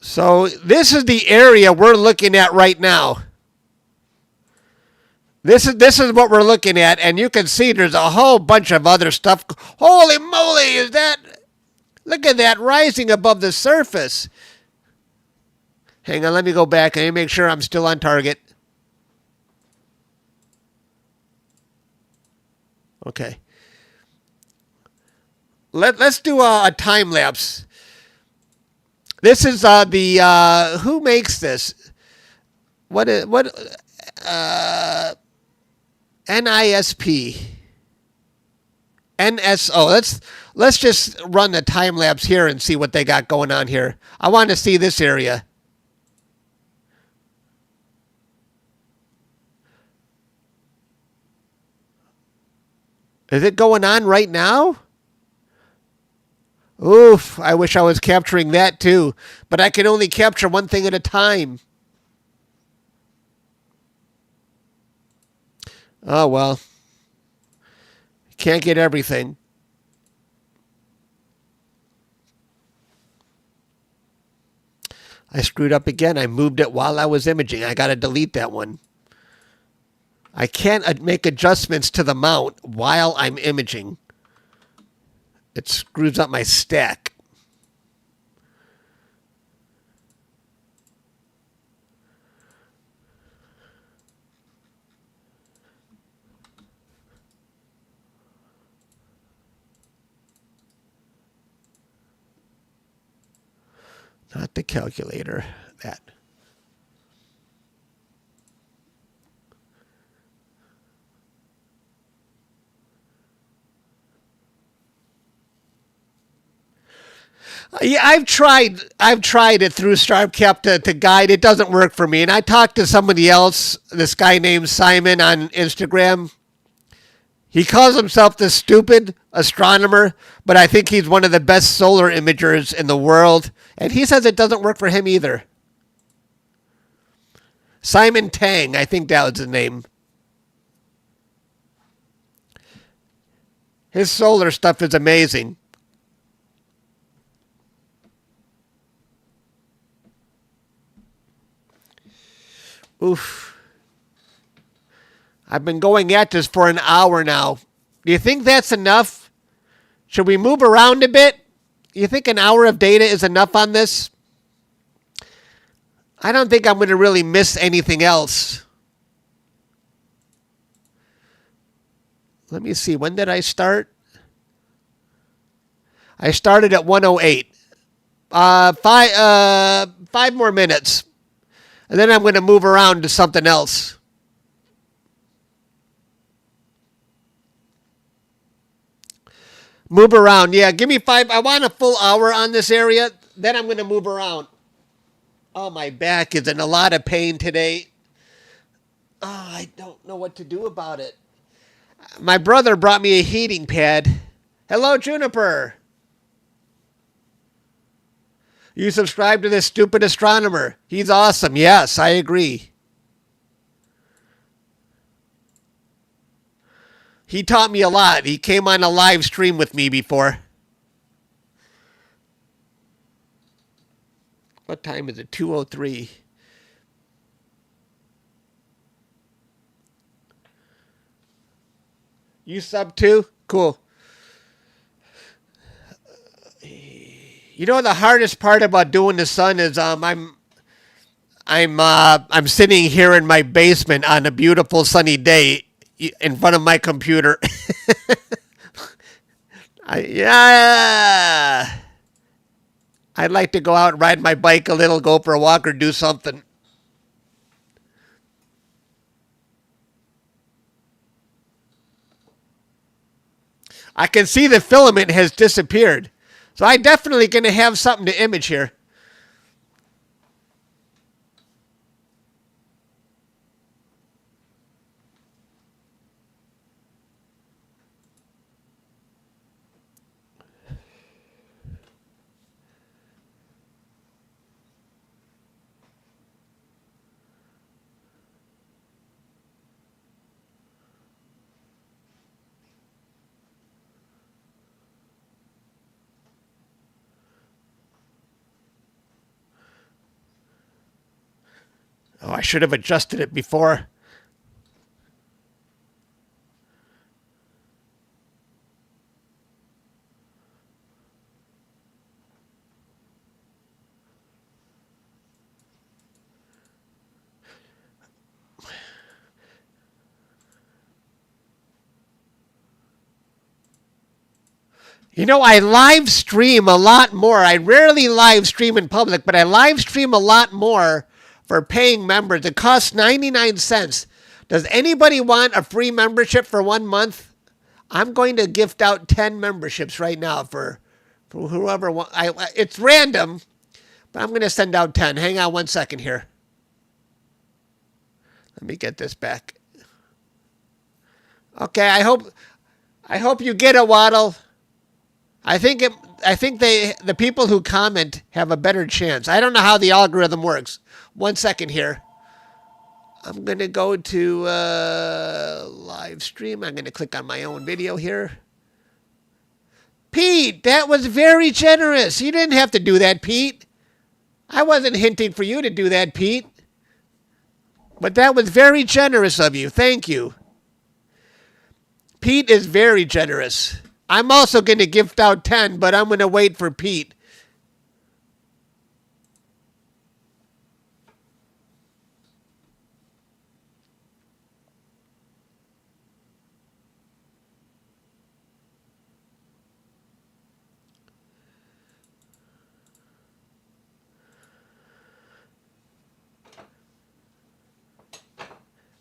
So this is the area we're looking at right now. This is what we're looking at, and you can see there's a whole bunch of other stuff. Holy moly, is that... Look at that rising above the surface. Hang on, let me go back and make sure I'm still on target. Okay. Let's do a time lapse. This is who makes this? NISP. NSO. Let's just run the time lapse here and see what they got going on here. I want to see this area. Is it going on right now? Oof, I wish I was capturing that too. But I can only capture one thing at a time. Oh, well. Can't get everything. I screwed up again. I moved it while I was imaging. I got to delete that one. I can't make adjustments to the mount while I'm imaging. It screws up my stack. Not the calculator. That. Yeah, I've tried it through StarCap to guide. It doesn't work for me. And I talked to somebody else, this guy named Simon on Instagram. He calls himself the stupid astronomer, but I think he's one of the best solar imagers in the world. And he says it doesn't work for him either. Simon Tang, I think that was his name. His solar stuff is amazing. Oof. I've been going at this for an hour now. Do you think that's enough? Should we move around a bit? Do you think an hour of data is enough on this? I don't think I'm going to really miss anything else. Let me see. When did I start? I started at 108. 5 more minutes. And then I'm going to move around to something else. Move around. Yeah, give me 5. I want a full hour on this area. Then I'm going to move around. Oh, my back is in a lot of pain today. Oh, I don't know what to do about it. My brother brought me a heating pad. Hello, Juniper. You subscribe to this stupid astronomer. He's awesome. Yes, I agree. He taught me a lot. He came on a live stream with me before. What time is it? 2:03. You sub too? Cool. You know the hardest part about doing the sun is I'm sitting here in my basement on a beautiful sunny day in front of my computer. Yeah. I'd like to go out and ride my bike a little, go for a walk or do something. I can see the filament has disappeared. So I definitely going to have something to image here. Oh, I should have adjusted it before. You know, I live stream a lot more. I rarely live stream in public, but I live stream a lot more for paying members. It costs 99 cents. Does anybody want a free membership for 1 month? I'm going to gift out 10 memberships right now for whoever wants. It's random, but I'm going to send out 10. Hang on 1 second here. Let me get this back. Okay, I hope you get it, Waddle. I think the people who comment have a better chance. I don't know how the algorithm works. 1 second here. I'm going to go to live stream. I'm going to click on my own video here. Pete, that was very generous. You didn't have to do that, Pete. I wasn't hinting for you to do that, Pete. But that was very generous of you. Thank you. Pete is very generous. I'm also going to gift out 10, but I'm going to wait for Pete.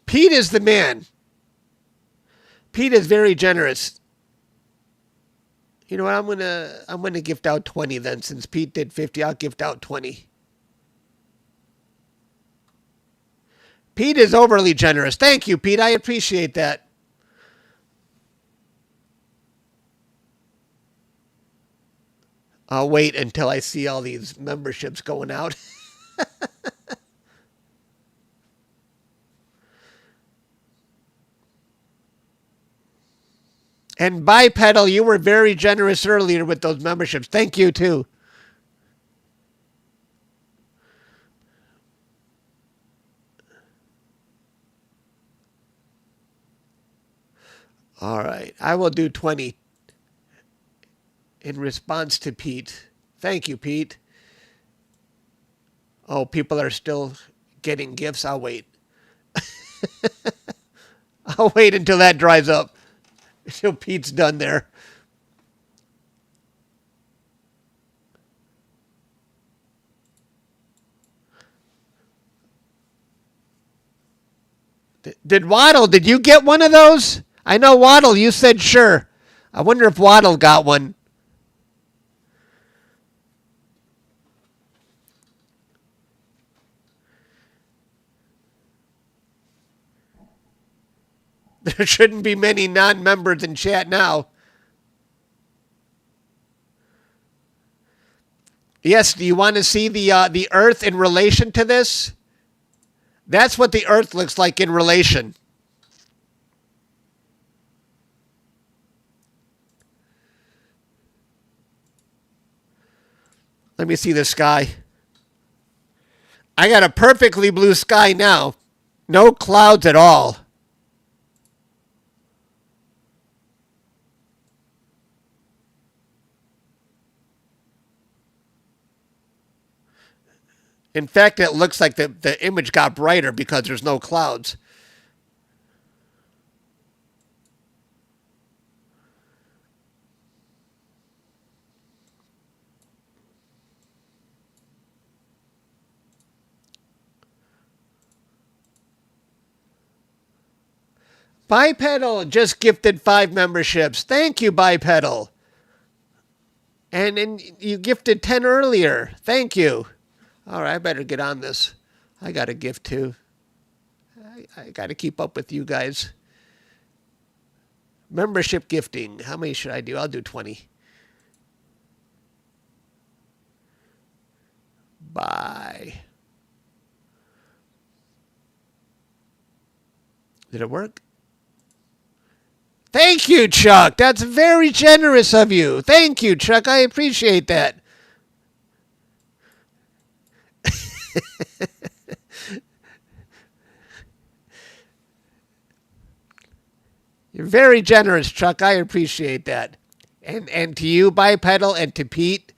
Pete is the man. Pete is very generous. You know what? I'm gonna gift out 20 then. Since Pete did 50, I'll gift out 20. Pete is overly generous. Thank you, Pete. I appreciate that. I'll wait until I see all these memberships going out. And Bipedal, you were very generous earlier with those memberships. Thank you, too. All right. I will do 20 in response to Pete. Thank you, Pete. Oh, people are still getting gifts. I'll wait. I'll wait until that dries up. Until Pete's done there. Did Waddle, did you get one of those? I know Waddle, you said sure. I wonder if Waddle got one. There shouldn't be many non-members in chat now. Yes, do you want to see the Earth in relation to this? That's what the Earth looks like in relation. Let me see the sky. I got a perfectly blue sky now. No clouds at all. In fact, it looks like the image got brighter because there's no clouds. Bipedal just gifted 5 memberships. Thank you, Bipedal. And you gifted 10 earlier. Thank you. All right, I better get on this. I got a gift too. I got to keep up with you guys. Membership gifting. How many should I do? I'll do 20. Bye. Did it work? Thank you, Chuck. That's very generous of you. Thank you, Chuck. I appreciate that. You're very generous, Chuck. I appreciate that. And to you, Bipedal, and to Pete.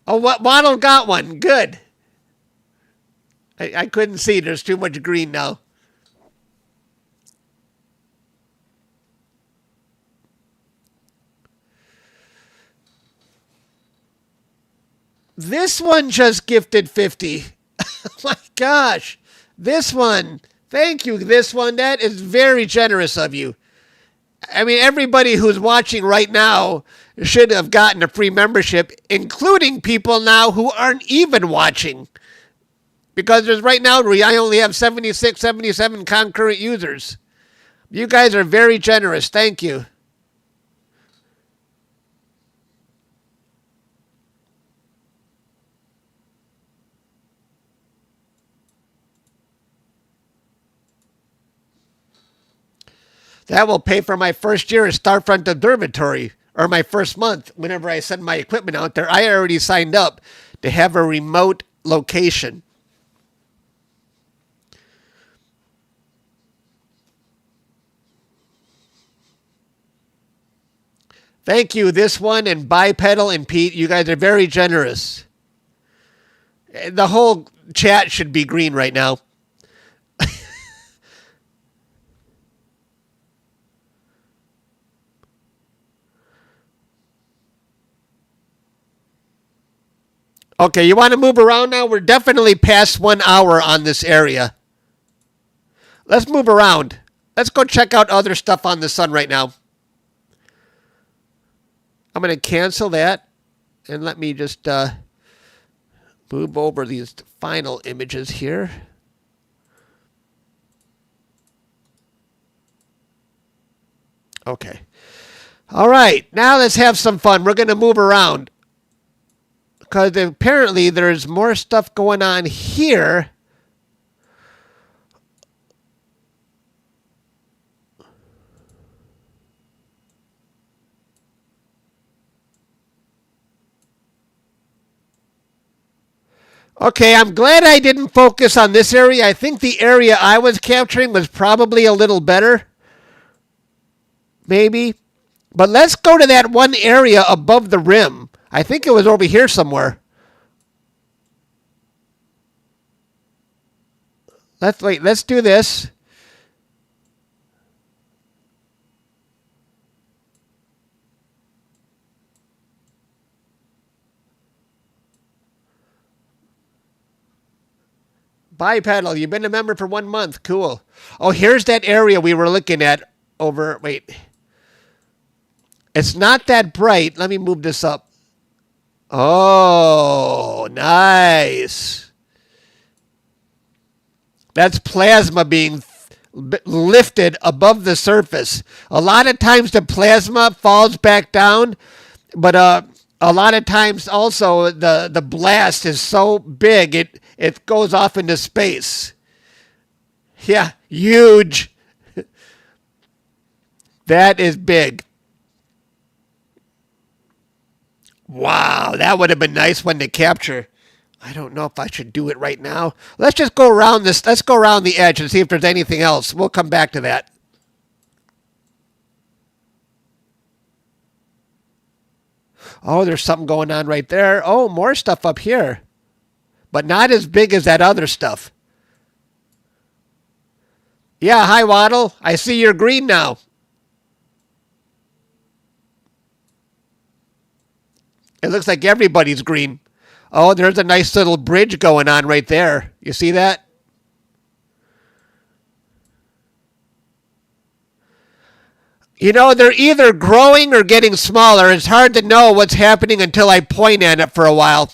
Oh, what Waddle got one. Good. I couldn't see. There's too much green now. This one just gifted 50. Oh my gosh. This one. Thank you, this one. That is very generous of you. I mean, everybody who's watching right now should have gotten a free membership, including people now who aren't even watching. Because there's right now, I only have 76, 77 concurrent users. You guys are very generous. Thank you. That will pay for my first year at Starfront Observatory, or my first month. Whenever I send my equipment out there, I already signed up to have a remote location. Thank you, this one, and Bipedal and Pete. You guys are very generous. The whole chat should be green right now. Okay, you want to move around now? We're definitely past 1 hour on this area. Let's move around. Let's go check out other stuff on the sun right now. I'm going to cancel that. And let me just move over these final images here. Okay. All right. Now let's have some fun. We're going to move around. Because apparently there's more stuff going on here. Okay, I'm glad I didn't focus on this area. I think the area I was capturing was probably a little better. Maybe. But let's go to that one area above the rim. I think it was over here somewhere. Let's do this. Bipedal, you've been a member for 1 month. Cool. Oh, here's that area we were looking at over. Wait. It's not that bright. Let me move this up. Oh, nice. That's plasma being lifted above the surface. A lot of times the plasma falls back down, but a lot of times also the blast is so big it goes off into space. Yeah, huge. That is big. Wow, that would have been a nice one to capture. I don't know if I should do it right now. Let's just go around this. Let's go around the edge and see if there's anything else. We'll come back to that. Oh, there's something going on right there. Oh, more stuff up here. But not as big as that other stuff. Yeah, hi, Waddle. I see you're green now. It looks like everybody's green. Oh, there's a nice little bridge going on right there. You see that? You know, they're either growing or getting smaller. It's hard to know what's happening until I point at it for a while.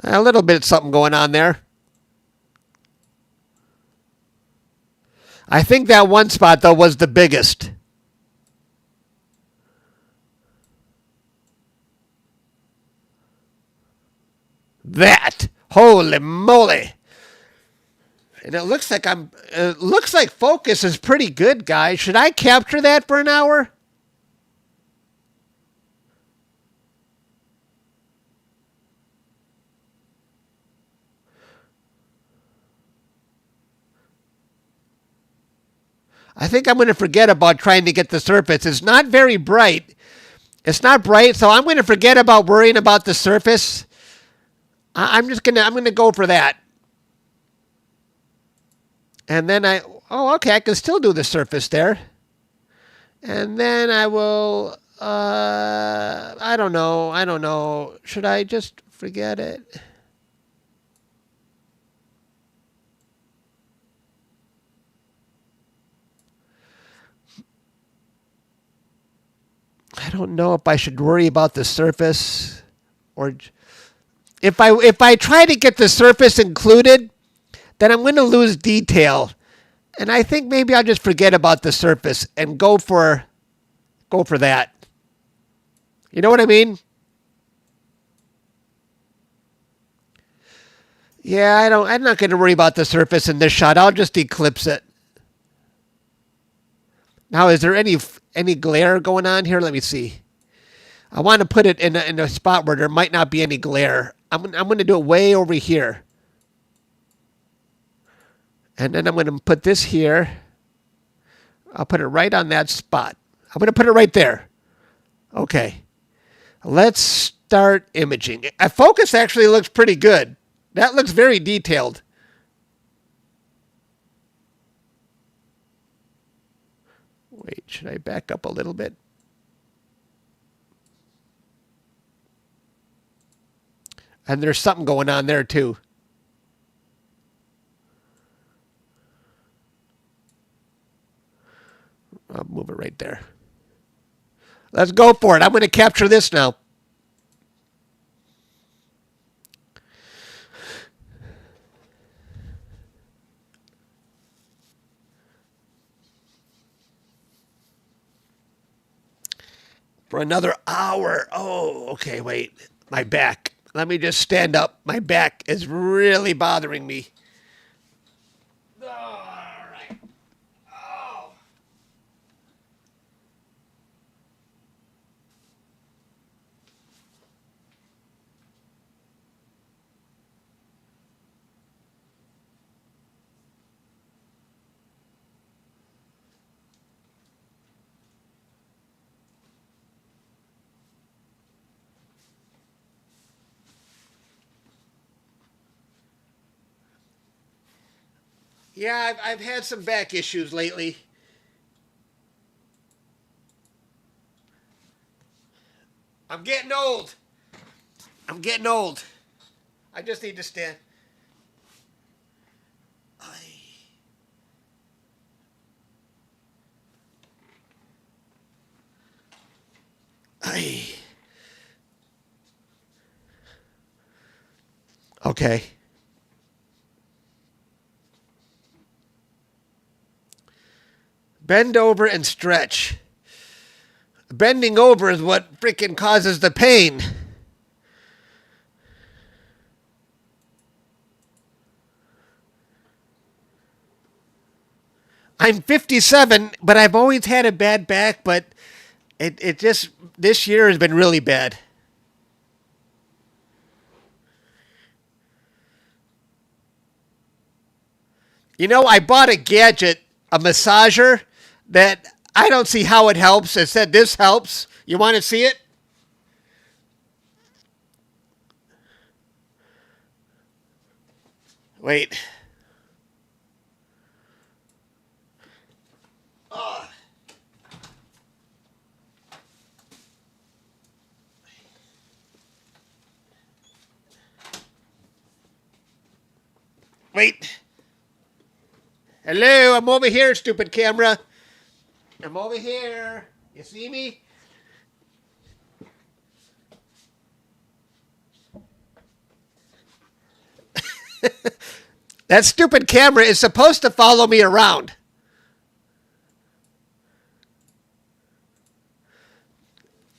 A little bit of something going on there. I think that one spot, though, was the biggest. That. Holy moly. And it looks like focus is pretty good, guys. Should I capture that for an hour? I think I'm going to forget about trying to get the surface. It's not very bright. It's not bright, so I'm going to forget about worrying about the surface. I'm going to go for that. And then okay, I can still do the surface there. And then I will, I don't know. Should I just forget it? I don't know if I should worry about the surface or if I try to get the surface included, then I'm going to lose detail. And I think maybe I'll just forget about the surface and go for that. You know what I mean? Yeah, I'm not going to worry about the surface in this shot. I'll just eclipse it. Now, is there any glare going on here? Let me see. I want to put it in a spot where there might not be any glare. I'm going to do it way over here. And then I'm going to put this here. I'll put it right on that spot. I'm going to put it right there. Okay. Let's start imaging. Focus actually looks pretty good. That looks very detailed. Wait, should I back up a little bit? And there's something going on there too. I'll move it right there. Let's go for it. I'm going to capture this now. For another hour. Oh, okay, wait. My back. Let me just stand up. My back is really bothering me. All right. Oh. Yeah, I've had some back issues lately. I'm getting old. I'm getting old. I just need to stand. Ay. Okay. Bend over and stretch. Bending over is what freaking causes the pain. I'm 57, but I've always had a bad back, but it just, this year has been really bad. You know, I bought a gadget, a massager, that I don't see how it helps. It said this helps. You want to see it? Wait. Wait. Hello, I'm over here, stupid camera. I'm over here. You see me? That stupid camera is supposed to follow me around.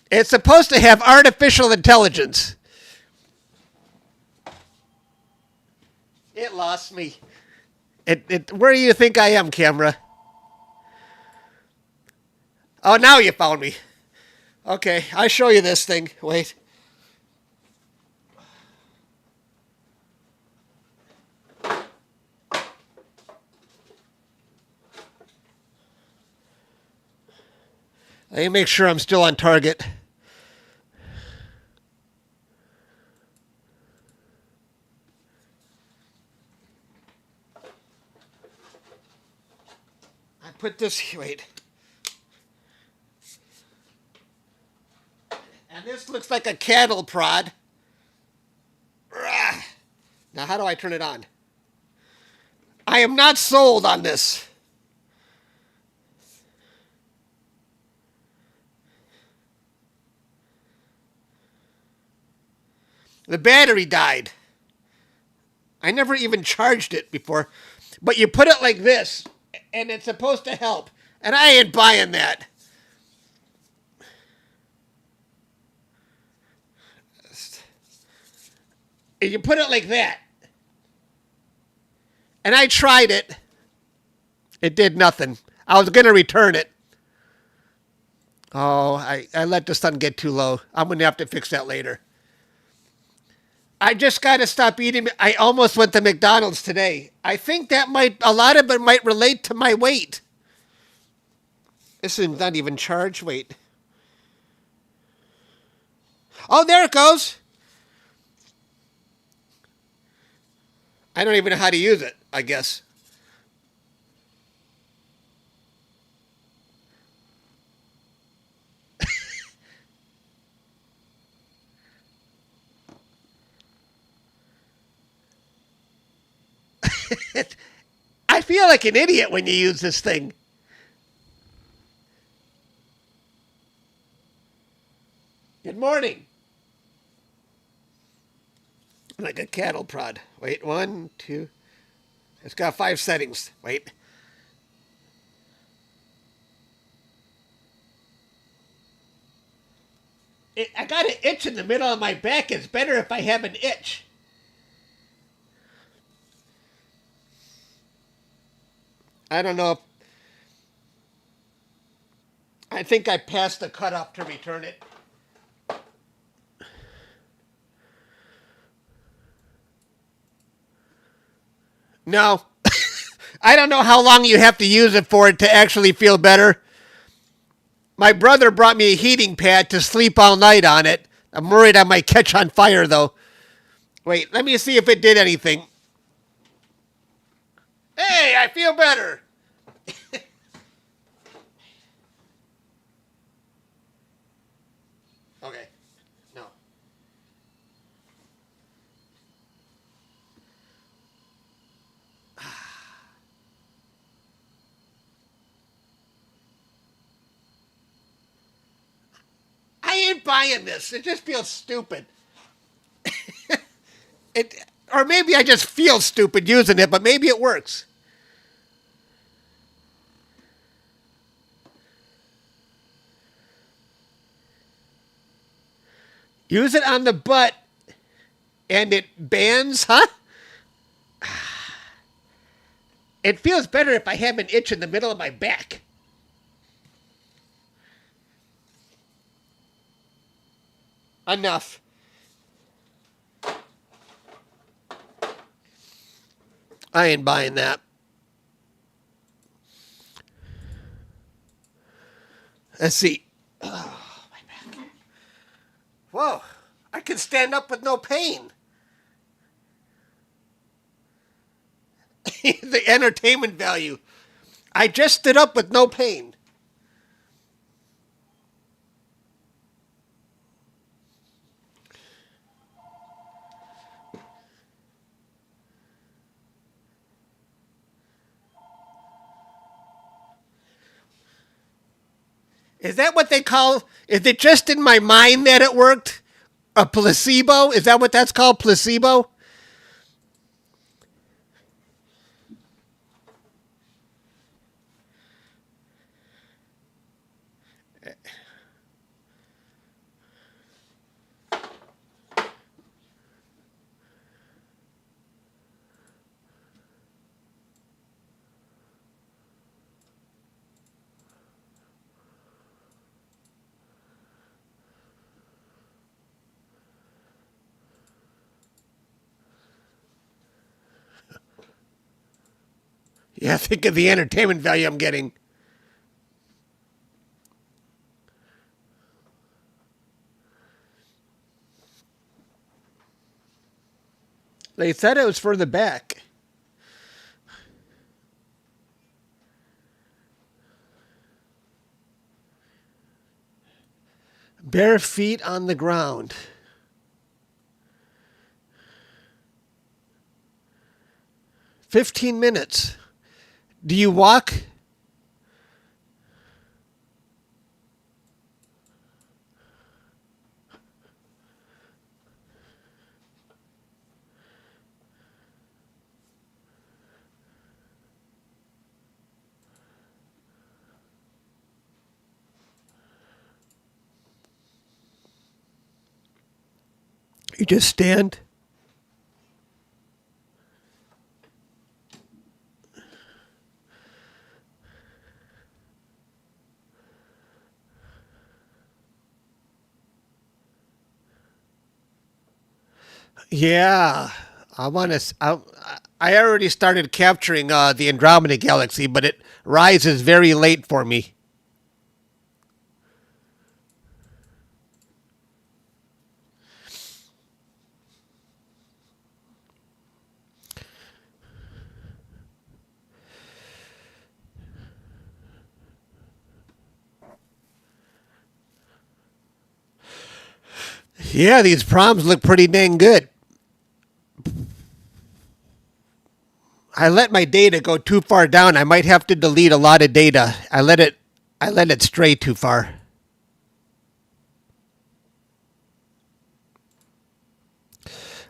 It's supposed to have artificial intelligence. It lost me. Where do you think I am, camera? Oh, now you found me. Okay, I'll show you this thing. Wait. Let me make sure I'm still on target. I put this, wait. And this looks like a cattle prod. Now, how do I turn it on? I am not sold on this. The battery died. I never even charged it before. But you put it like this, and it's supposed to help. And I ain't buying that. You put it like that. And I tried it. It did nothing. I was going to return it. Oh, I let the sun get too low. I'm going to have to fix that later. I just got to stop eating. I almost went to McDonald's today. I think a lot of it might relate to my weight. This is not even charged. Wait. Oh, there it goes. I don't even know how to use it, I guess. I feel like an idiot when you use this thing. Good morning. Like a cattle prod. Wait, 1, 2. It's got 5 settings. Wait. I got an itch in the middle of my back. It's better if I have an itch. I don't know if... I think I passed the cutoff to return it. No. I don't know how long you have to use it for it to actually feel better. My brother brought me a heating pad to sleep all night on it. I'm worried I might catch on fire, though. Wait, let me see if it did anything. Hey, I feel better. Okay. No. I ain't buying this. It just feels stupid. Or maybe I just feel stupid using it, but maybe it works. Use it on the butt and it bands, huh? It feels better if I have an itch in the middle of my back. Enough. I ain't buying that. Let's see. Oh, my back. Whoa. I can stand up with no pain. The entertainment value. I just stood up with no pain. Is that what they call? Is it just in my mind that it worked? A placebo? Is that what that's called? Placebo? Yeah, think of the entertainment value I'm getting. They said it was for the back. Bare feet on the ground. $15. Do you walk? You just stand? Yeah, I want to. I already started capturing the Andromeda Galaxy, but it rises very late for me. Yeah, these proms look pretty dang good. I let my data go too far down. I might have to delete a lot of data. I let it stray too far.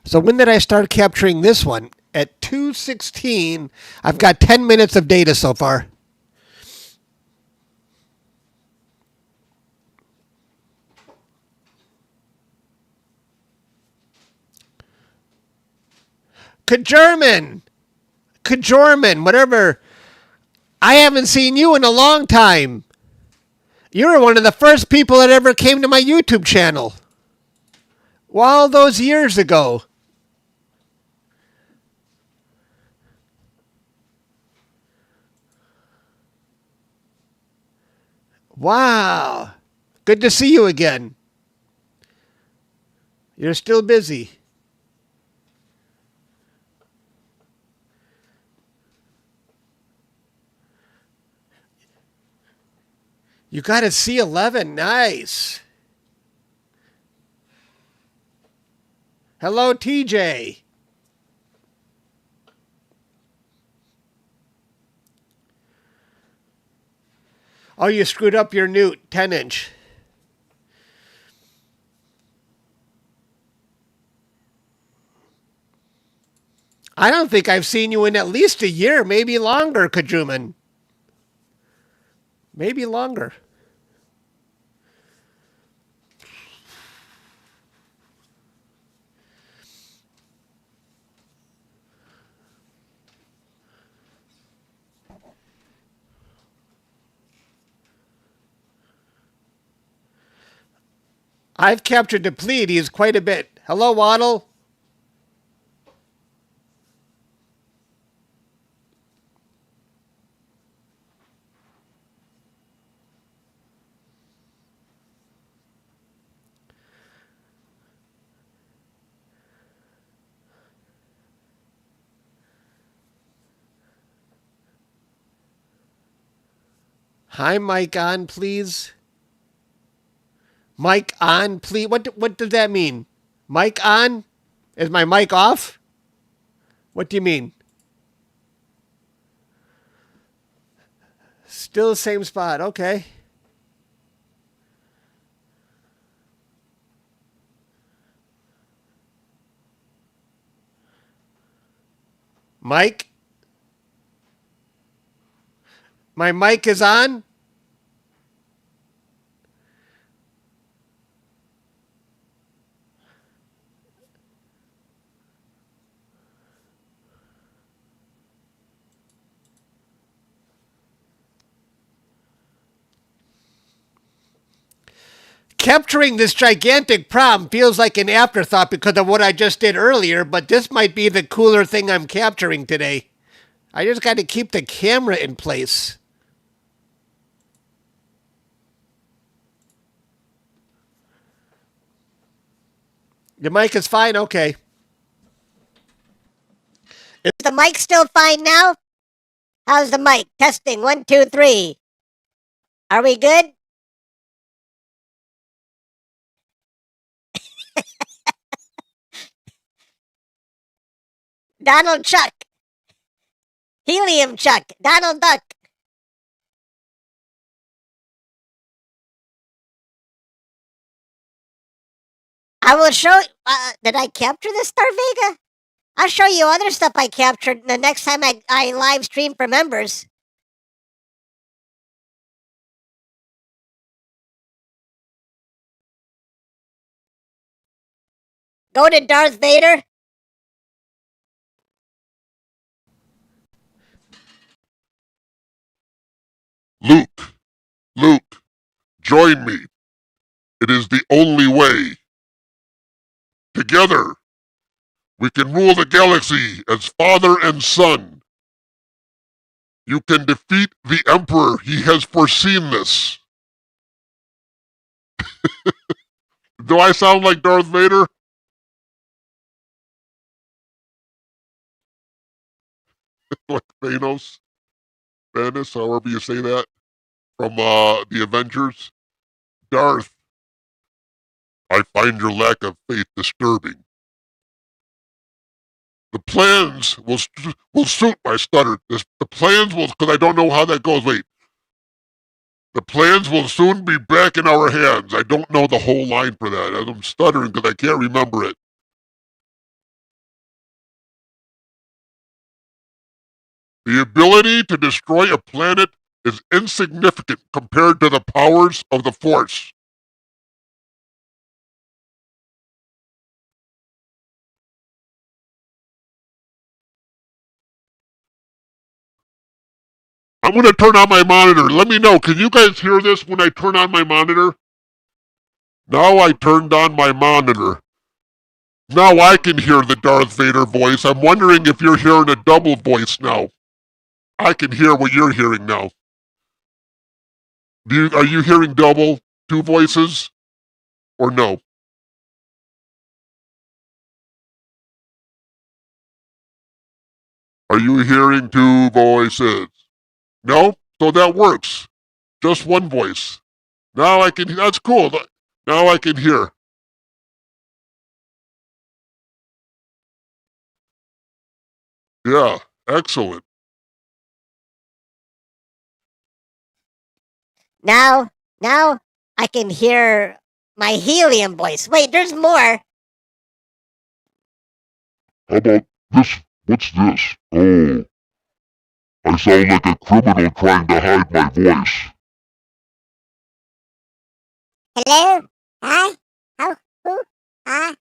So when did I start capturing this one? At 2:16, I've got 10 minutes of data so far. Kajorman, whatever. I haven't seen you in a long time. You were one of the first people that ever came to my YouTube channel. All those years ago. Wow. Good to see you again. You're still busy. You got a C11. Nice. Hello, TJ. Oh, you screwed up your Newt 10-inch. I don't think I've seen you in at least a year, maybe longer, Kajuman. Maybe longer. I've captured the Pleiades quite a bit. Hello, Waddle. Hi, mic on, please. Mic on, please. What does that mean? Mic on? Is my mic off? What do you mean? Still the same spot. Okay. Mic? My mic is on? Capturing this gigantic problem feels like an afterthought because of what I just did earlier, but this might be the cooler thing I'm capturing today. I just got to keep the camera in place. Your mic is fine? Okay. Is the mic still fine now? How's the mic? Testing, 1, 2, 3. Are we good? Donald Chuck. Helium Chuck. Donald Duck. I will show... did I capture the Star Vega? I'll show you other stuff I captured the next time I live stream for members. Go to Darth Vader. Luke, join me. It is the only way. Together, we can rule the galaxy as father and son. You can defeat the Emperor. He has foreseen this. Do I sound like Darth Vader? Like Thanos? Thanos, however you say that, from the Avengers? Darth, I find your lack of faith disturbing. The plans will suit my stutter. The plans will, because I don't know how that goes. Wait. The plans will soon be back in our hands. I don't know the whole line for that. I'm stuttering because I can't remember it. The ability to destroy a planet is insignificant compared to the powers of the Force. I'm going to turn on my monitor. Let me know. Can you guys hear this when I turn on my monitor? Now I turned on my monitor. Now I can hear the Darth Vader voice. I'm wondering if you're hearing a double voice now. I can hear what you're hearing now. Are you hearing double, two voices, or no? Are you hearing two voices? No? So that works. Just one voice. Now I can. That's cool. Now I can hear. Yeah, excellent. Now I can hear my helium voice. Wait, there's more. How about this? What's this? Oh, I sound like a criminal trying to hide my voice. Hello? Hi? How? Who? Hey,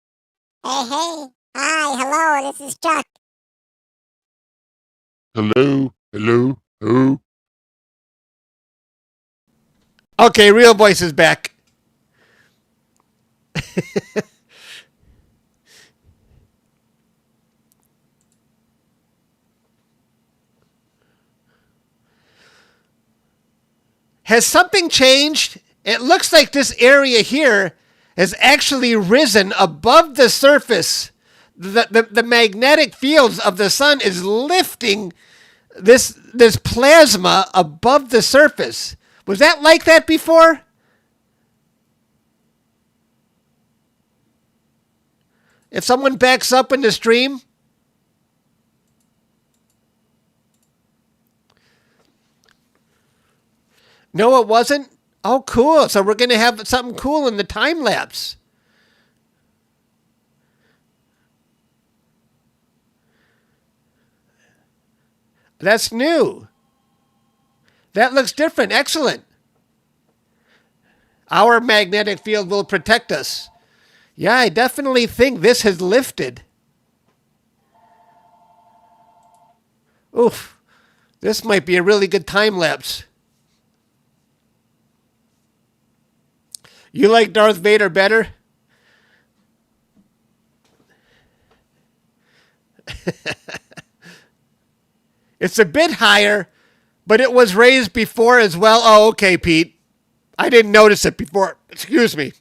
hey. Hi, hello, this is Chuck. Hello? Hello? Who? Okay, real voice is back. Has something changed? It looks like this area here has actually risen above the surface. The magnetic fields of the sun is lifting this plasma above the surface. Was that like that before? If someone backs up in the stream, no, it wasn't. Oh, cool. So we're going to have something cool in the time lapse. That's new. That looks different. Excellent. Our magnetic field will protect us. Yeah, I definitely think this has lifted. Oof. This might be a really good time lapse. You like Darth Vader better? It's a bit higher, but it was raised before as well. Oh, okay, Pete. I didn't notice it before. Excuse me.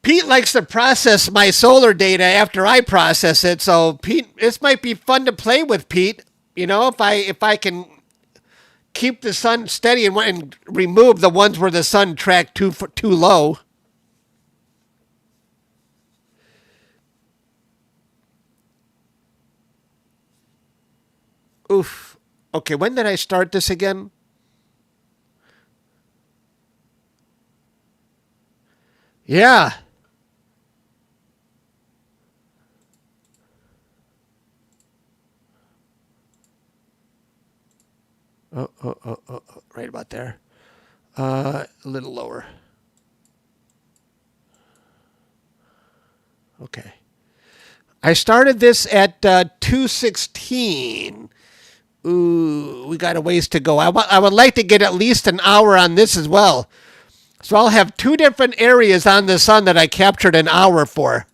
Pete likes to process my solar data after I process it, so Pete, this might be fun to play with, Pete. You know, if I can keep the sun steady and remove the ones where the sun tracked too low. Oof. Okay, when did I start this again? Yeah. Oh, right about there. A little lower. Okay. I started this at 2:16. Ooh, we got a ways to go. I would like to get at least an hour on this as well. So I'll have two different areas on the sun that I captured an hour for.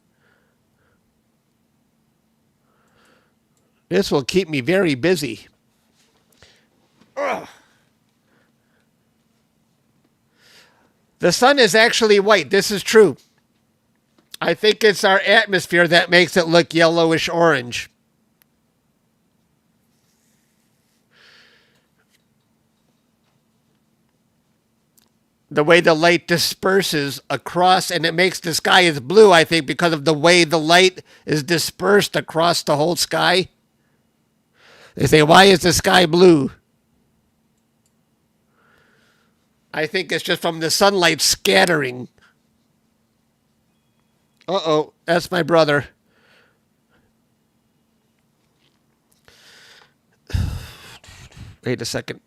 This will keep me very busy. Ugh. The sun is actually white. This is true. I think it's our atmosphere that makes it look yellowish orange. The way the light disperses across, and it makes the sky as blue, I think, because of the way the light is dispersed across the whole sky. They say, why is the sky blue? I think it's just from the sunlight scattering. Uh-oh, that's my brother. Wait a second.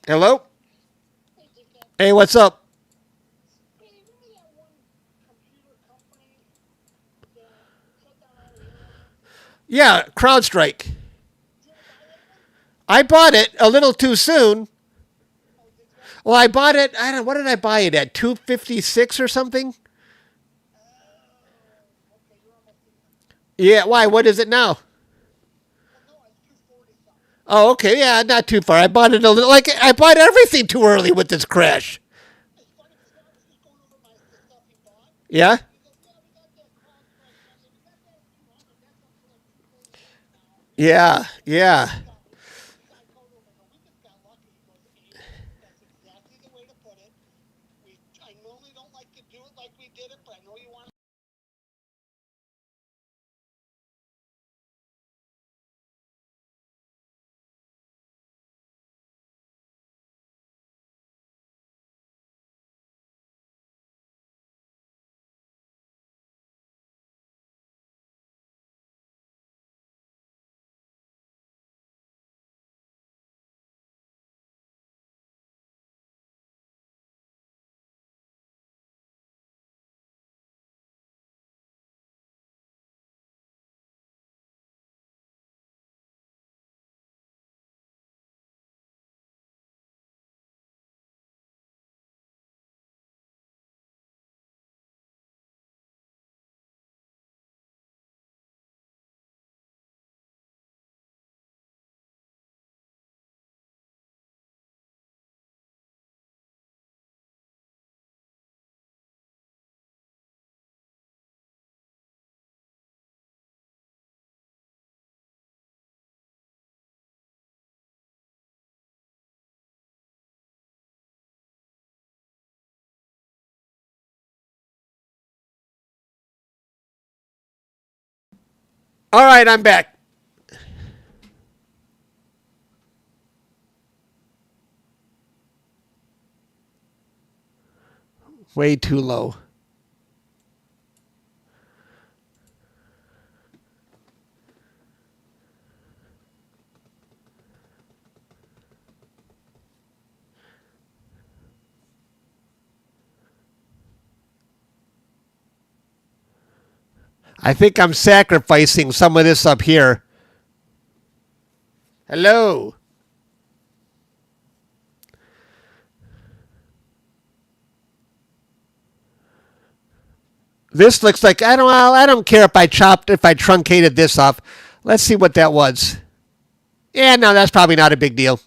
Hello? Hey, what's up? Yeah, CrowdStrike. I bought it a little too soon. Well, I bought it, I don't know, what did I buy it at? 256 or something? Yeah, why? What is it now? Oh, okay, yeah, not too far. I bought it a little, like, I bought everything too early with this crash. Yeah? Yeah, yeah. All right, I'm back. Way too low. I think I'm sacrificing some of this up here. Hello. This looks like I don't care if I truncated this off. Let's see what that was. Yeah, no, that's probably not a big deal.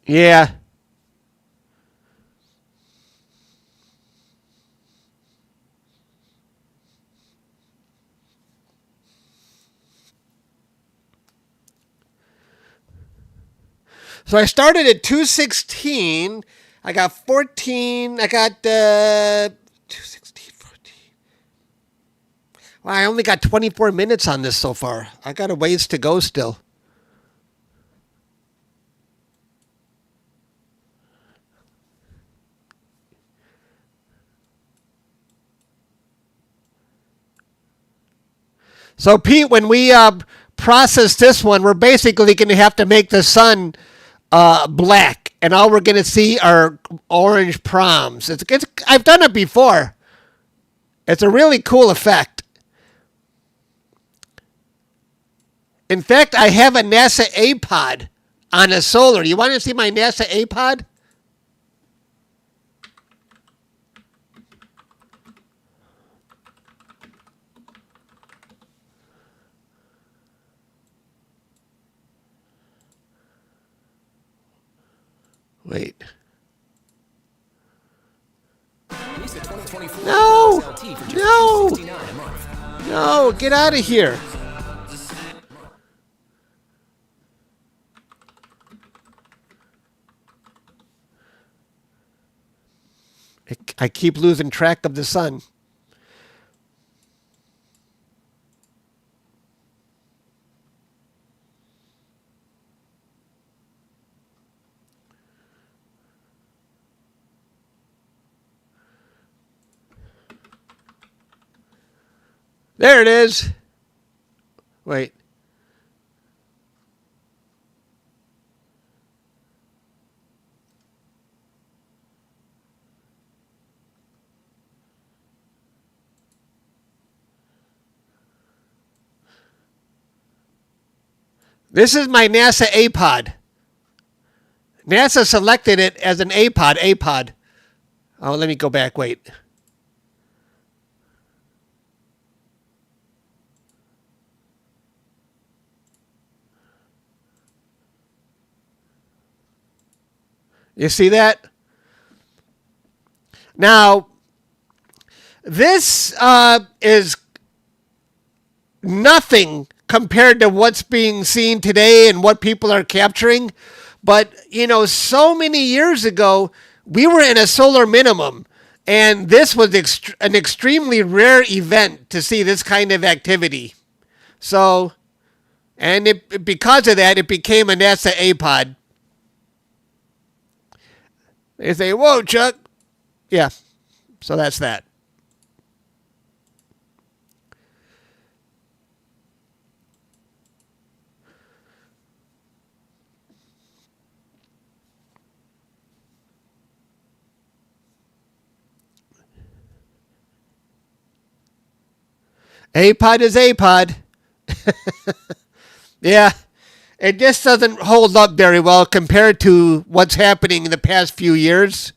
Yeah. So I started at 216. I got 14. I got 216, 14. Well, I only got 24 minutes on this so far. I got a ways to go still. So, Pete, when we process this one, we're basically going to have to make the sun black, and all we're going to see are orange proms. I've done it before. It's a really cool effect. In fact, I have a NASA A-pod on a solar. You want to see my NASA A-pod? Wait. No! No! No, get out of here. I keep losing track of the sun. There it is. Wait. This is my NASA A-pod. NASA selected it as an A-pod. Oh, let me go back. Wait. You see that? Now, this is nothing compared to what's being seen today and what people are capturing. But, you know, so many years ago, we were in a solar minimum. And this was an extremely rare event to see this kind of activity. So, and because of that, it became a NASA APOD. They say, whoa, Chuck. Yeah, so that's that. APOD is APOD. Yeah, it just doesn't hold up very well compared to what's happening in the past few years.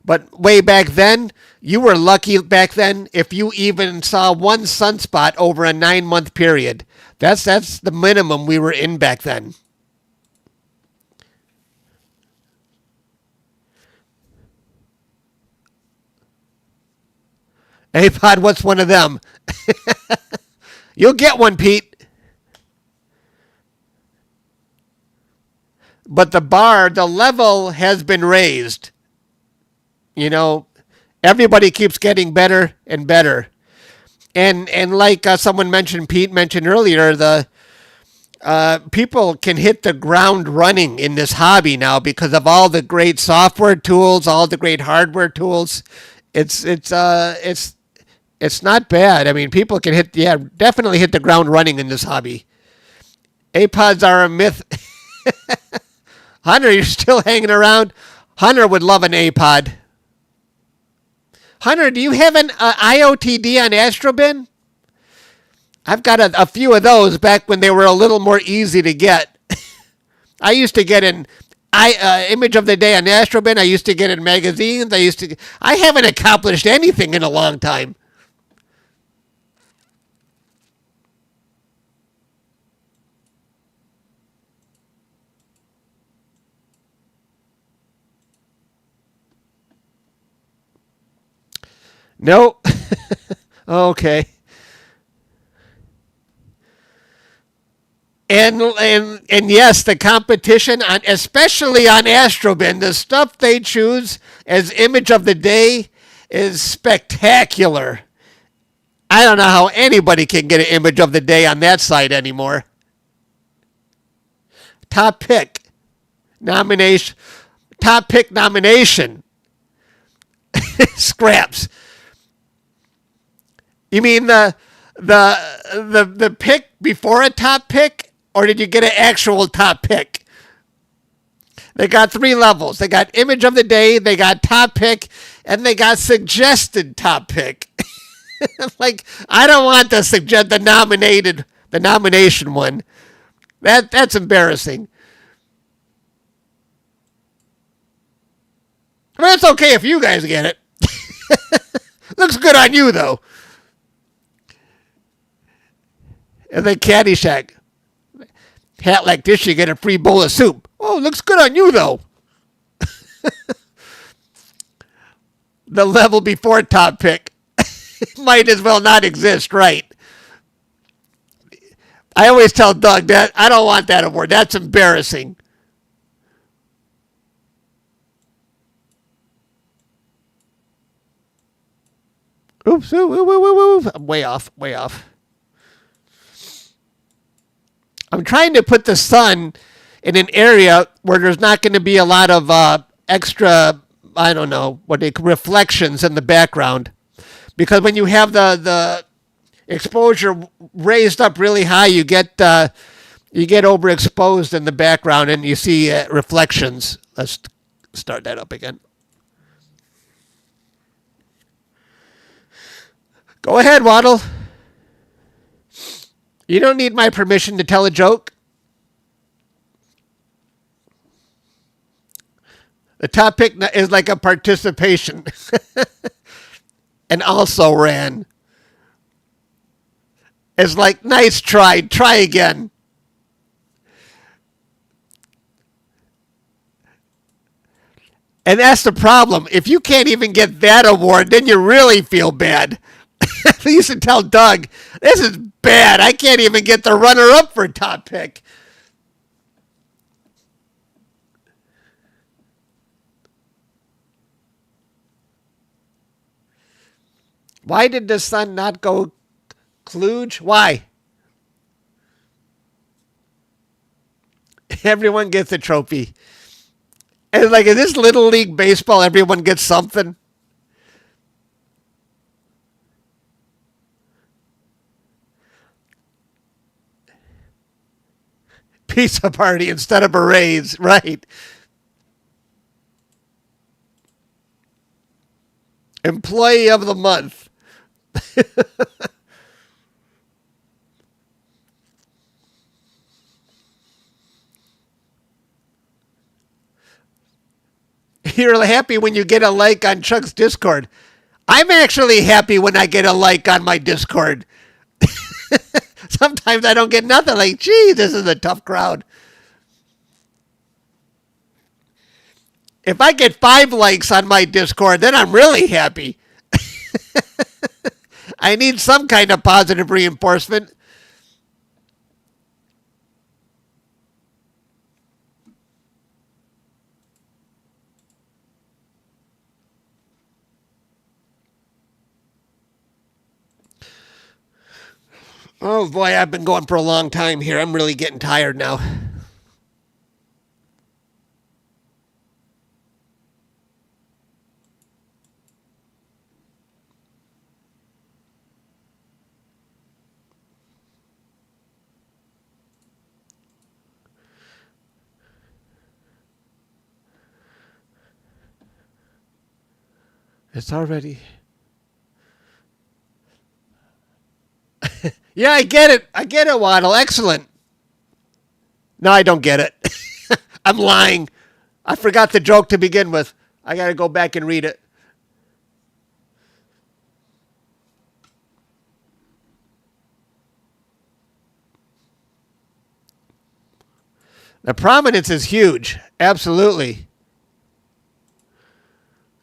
But way back then, you were lucky back then if you even saw one sunspot over a 9-month period. That's the minimum we were in back then. APOD, what's one of them? You'll get one, Pete. But the level has been raised. You know, everybody keeps getting better and better. And like someone mentioned, Pete mentioned earlier, the people can hit the ground running in this hobby now because of all the great software tools, all the great hardware tools. It's not bad. I mean, people can definitely hit the ground running in this hobby. APODs are a myth. Hunter, you're still hanging around? Hunter would love an APOD. Hunter, do you have an IOTD on Astrobin? I've got a few of those back when they were a little more easy to get. I used to get an image of the day on Astrobin. I used to get in magazines. I haven't accomplished anything in a long time. No. Okay. And yes, the competition on, especially on Astrobin, the stuff they choose as image of the day is spectacular. I don't know how anybody can get an image of the day on that site anymore. Top pick nomination. Top pick nomination. Scraps. You mean the pick before a top pick, or did you get an actual top pick? They got 3 levels. They got image of the day, they got top pick, and they got suggested top pick. Like, I don't want the nomination one. That's embarrassing. I mean, it's okay if you guys get it. Looks good on you, though. And then Caddyshack. Hat like this, you get a free bowl of soup. Oh, looks good on you, though. The level before top pick might as well not exist, right? I always tell Doug that I don't want that award. That's embarrassing. Oops, I'm way off. I'm trying to put the sun in an area where there's not going to be a lot of extra, I don't know, reflections in the background. Because when you have the exposure raised up really high, you get overexposed in the background and you see reflections. Let's start that up again. Go ahead, Waddle. You don't need my permission to tell a joke. The topic is like a participation. And also ran. It's like, nice try. Try again. And that's the problem. If you can't even get that award, then you really feel bad. I used to tell Doug, this is bad. I can't even get the runner-up for top pick. Why did the sun not go kludge? Why? Everyone gets a trophy. And like, in this Little League Baseball, everyone gets something. Pizza party instead of a raise, right? Employee of the month. You're happy when you get a like on Chuck's Discord. I'm actually happy when I get a like on my Discord. Sometimes I don't get nothing. Like, gee, this is a tough crowd. If I get 5 likes on my Discord, then I'm really happy. I need some kind of positive reinforcement. Oh boy, I've been going for a long time here. I'm really getting tired now. It's already... Yeah, I get it. I get it, Waddle. Excellent. No, I don't get it. I'm lying. I forgot the joke to begin with. I got to go back and read it. The prominence is huge. Absolutely.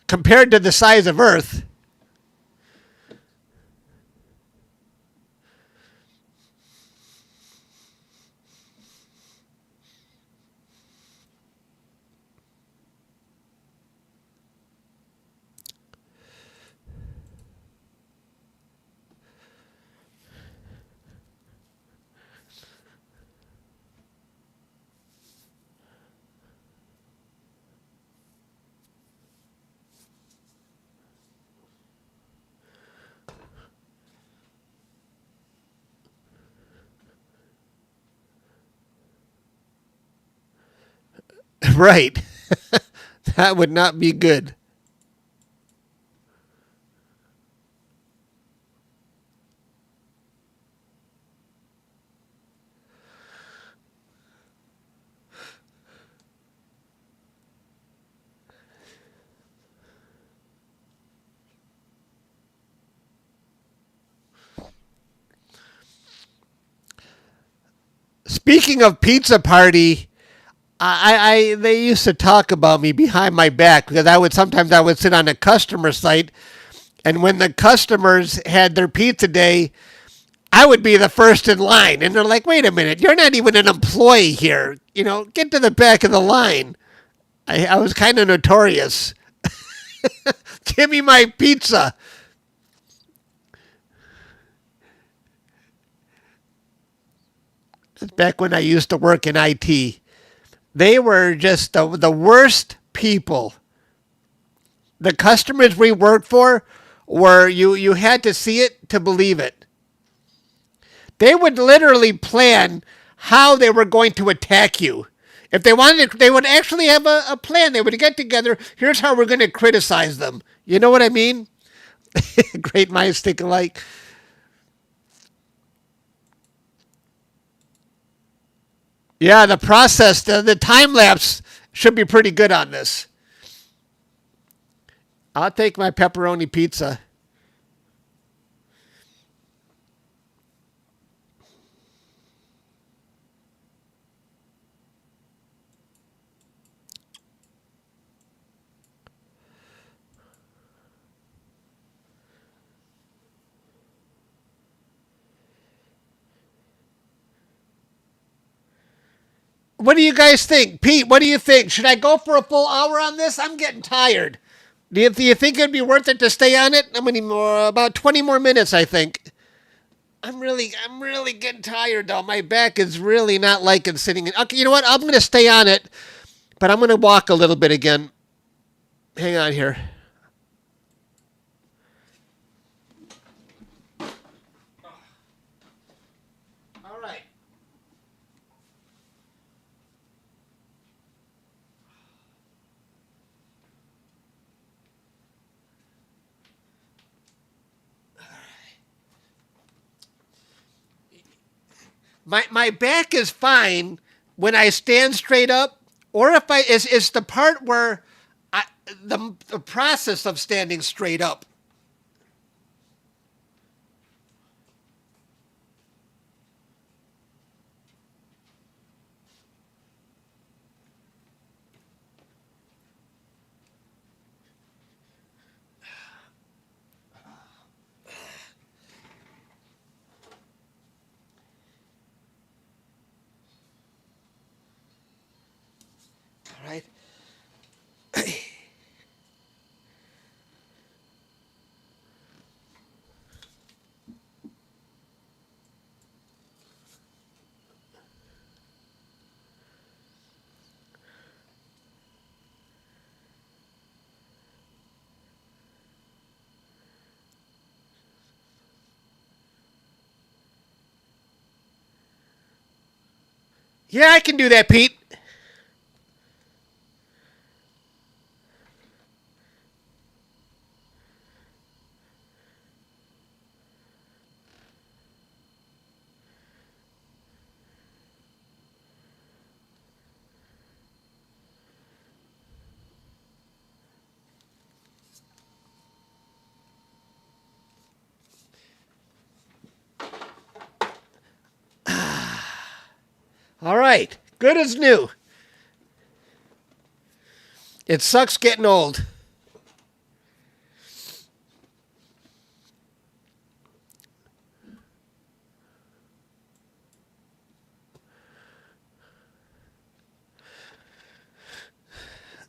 Compared to the size of Earth. Right. That would not be good. Speaking of pizza party, they used to talk about me behind my back because sometimes I would sit on a customer site, and when the customers had their pizza day, I would be the first in line, and they're like, "Wait a minute, you're not even an employee here. You know, get to the back of the line." I was kind of notorious. Give me my pizza. Back when I used to work in IT. They were just the worst people. The customers we worked for were, you had to see it to believe it. They would literally plan how they were going to attack you. If they wanted, they would actually have a plan. They would get together. Here's how we're going to criticize them. You know what I mean? Great minds think alike. Yeah, the process, the time lapse should be pretty good on this. I'll take my pepperoni pizza. What do you guys think? Pete, what do you think? Should I go for a full hour on this? I'm getting tired. Do you think it'd be worth it to stay on it? How many more? About 20 more minutes, I think. I'm really getting tired though. My back is really not liking sitting in. Okay, you know what? I'm gonna stay on it, but I'm gonna walk a little bit again. Hang on here. All right. My back is fine when I stand straight up, or if I it's the part where the process of standing straight up. All right. Yeah, I can do that, Pete. All right. Good as new. It sucks getting old.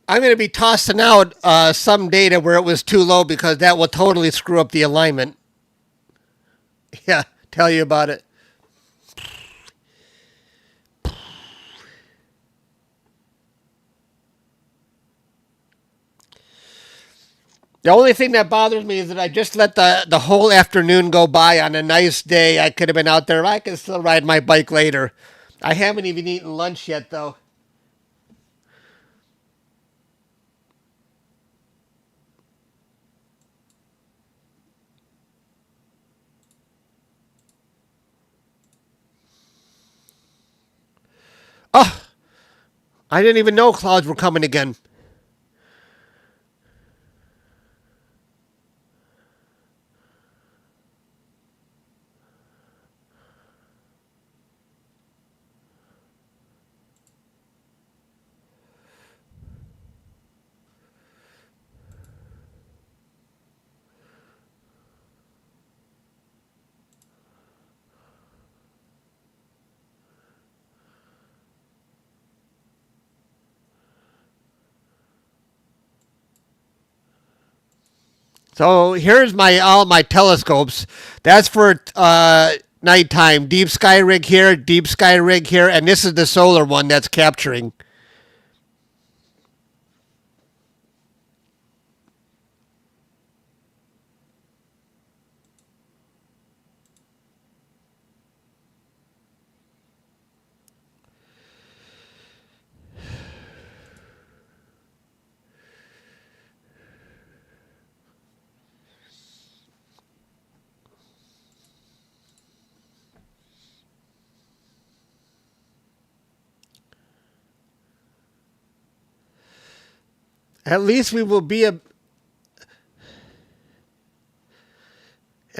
I'm going to be tossing out some data where it was too low because that will totally screw up the alignment. Yeah, tell you about it. The only thing that bothers me is that I just let the whole afternoon go by on a nice day. I could have been out there. I can still ride my bike later. I haven't even eaten lunch yet, though. Oh, I didn't even know clouds were coming again. So here's my all my telescopes. That's for nighttime. Deep sky rig here, deep sky rig here, and this is the solar one that's capturing. At least we will be a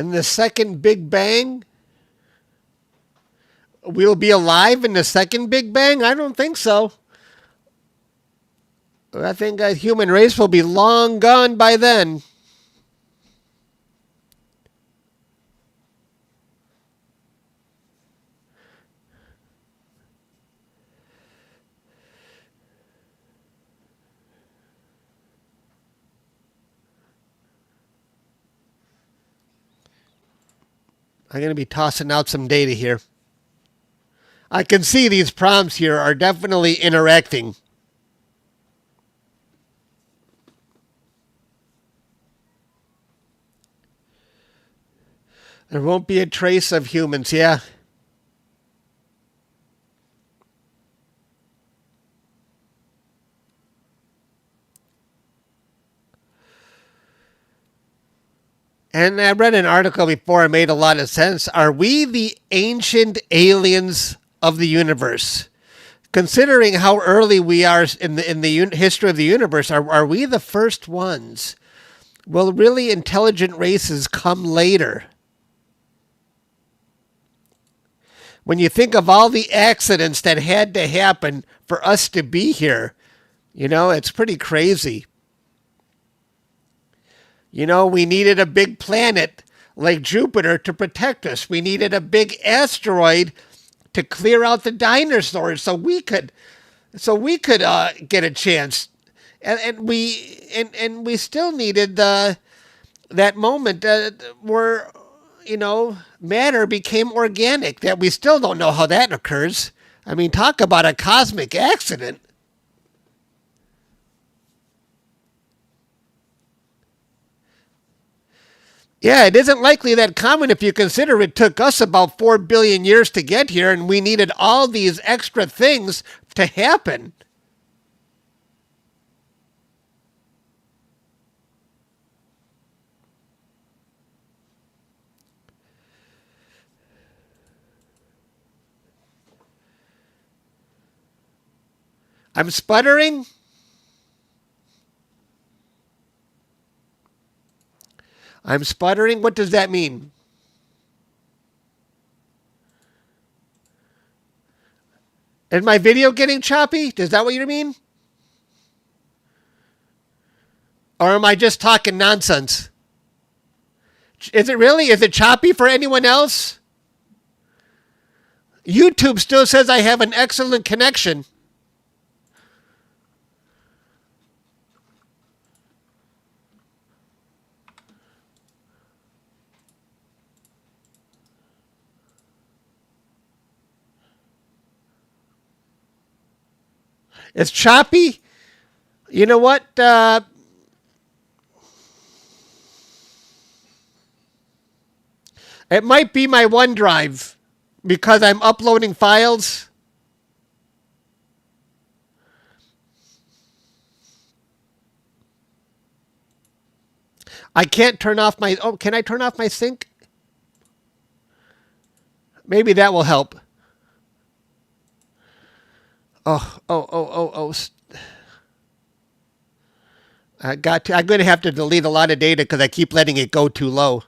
In the second Big Bang? We'll be alive in the second Big Bang? I don't think so. I think the human race will be long gone by then. I'm going to be tossing out some data here. I can see these prompts here are definitely interacting. There won't be a trace of humans, yeah. And I read an article before, it made a lot of sense. Are we the ancient aliens of the universe? Considering how early we are in the history of the universe, are we the first ones? Will really intelligent races come later? When you think of all the accidents that had to happen for us to be here, you know, it's pretty crazy. You know, we needed a big planet like Jupiter to protect us. We needed a big asteroid to clear out the dinosaurs so we could get a chance. And we still needed that moment where, you know, matter became organic. That we still don't know how that occurs. I mean, talk about a cosmic accident. Yeah, it isn't likely that common if you consider it took us about 4 billion years to get here, and we needed all these extra things to happen. I'm sputtering? I'm sputtering? What does that mean? Is my video getting choppy? Is that what you mean? Or am I just talking nonsense? Is it really? Is it choppy for anyone else? YouTube still says I have an excellent connection. It's choppy. You know what? It might be my OneDrive because I'm uploading files. I can't turn off my... Oh, can I turn off my sync? Maybe that will help. Oh. I'm going to have to delete a lot of data because I keep letting it go too low.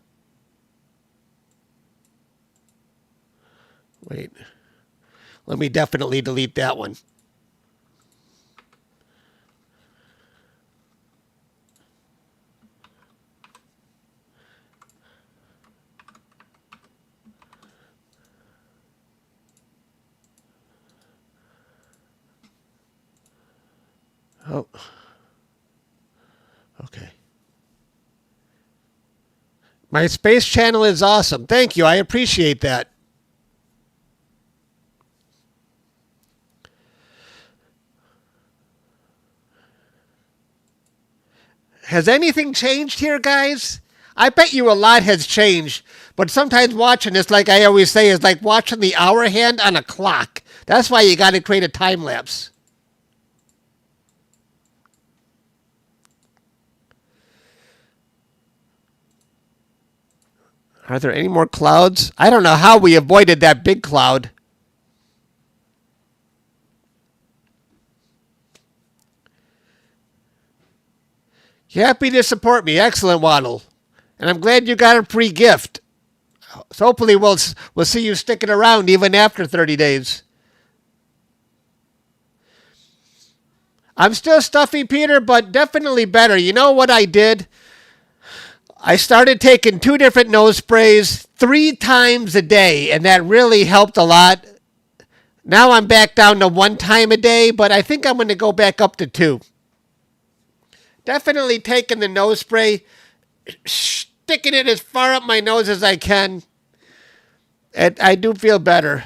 Wait. Let me definitely delete that one. Oh. Okay. My space channel is awesome. Thank you. I appreciate that. Has anything changed here, guys? I bet you a lot has changed. But sometimes watching this, like I always say, is like watching the hour hand on a clock. That's why you got to create a time lapse. Are there any more clouds? I don't know how we avoided that big cloud. You're happy to support me. Excellent, Waddle. And I'm glad you got a free gift. So hopefully we'll see you sticking around even after 30 days. I'm still stuffy, Peter, but definitely better. You know what I did? I started taking 2 different nose sprays 3 times a day, and that really helped a lot. Now I'm back down to 1 time a day, but I think I'm going to go back up to 2. Definitely taking the nose spray, sticking it as far up my nose as I can. And I do feel better.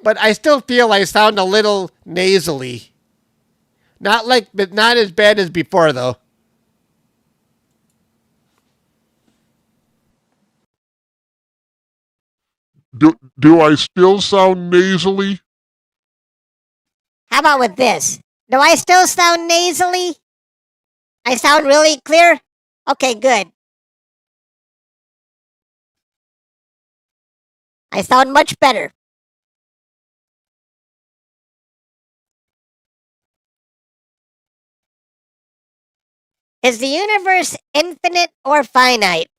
But I still feel I sound a little nasally. But not as bad as before though. Do I still sound nasally? How about with this? Do I still sound nasally? I sound really clear? Okay, good. I sound much better. Is the universe infinite or finite?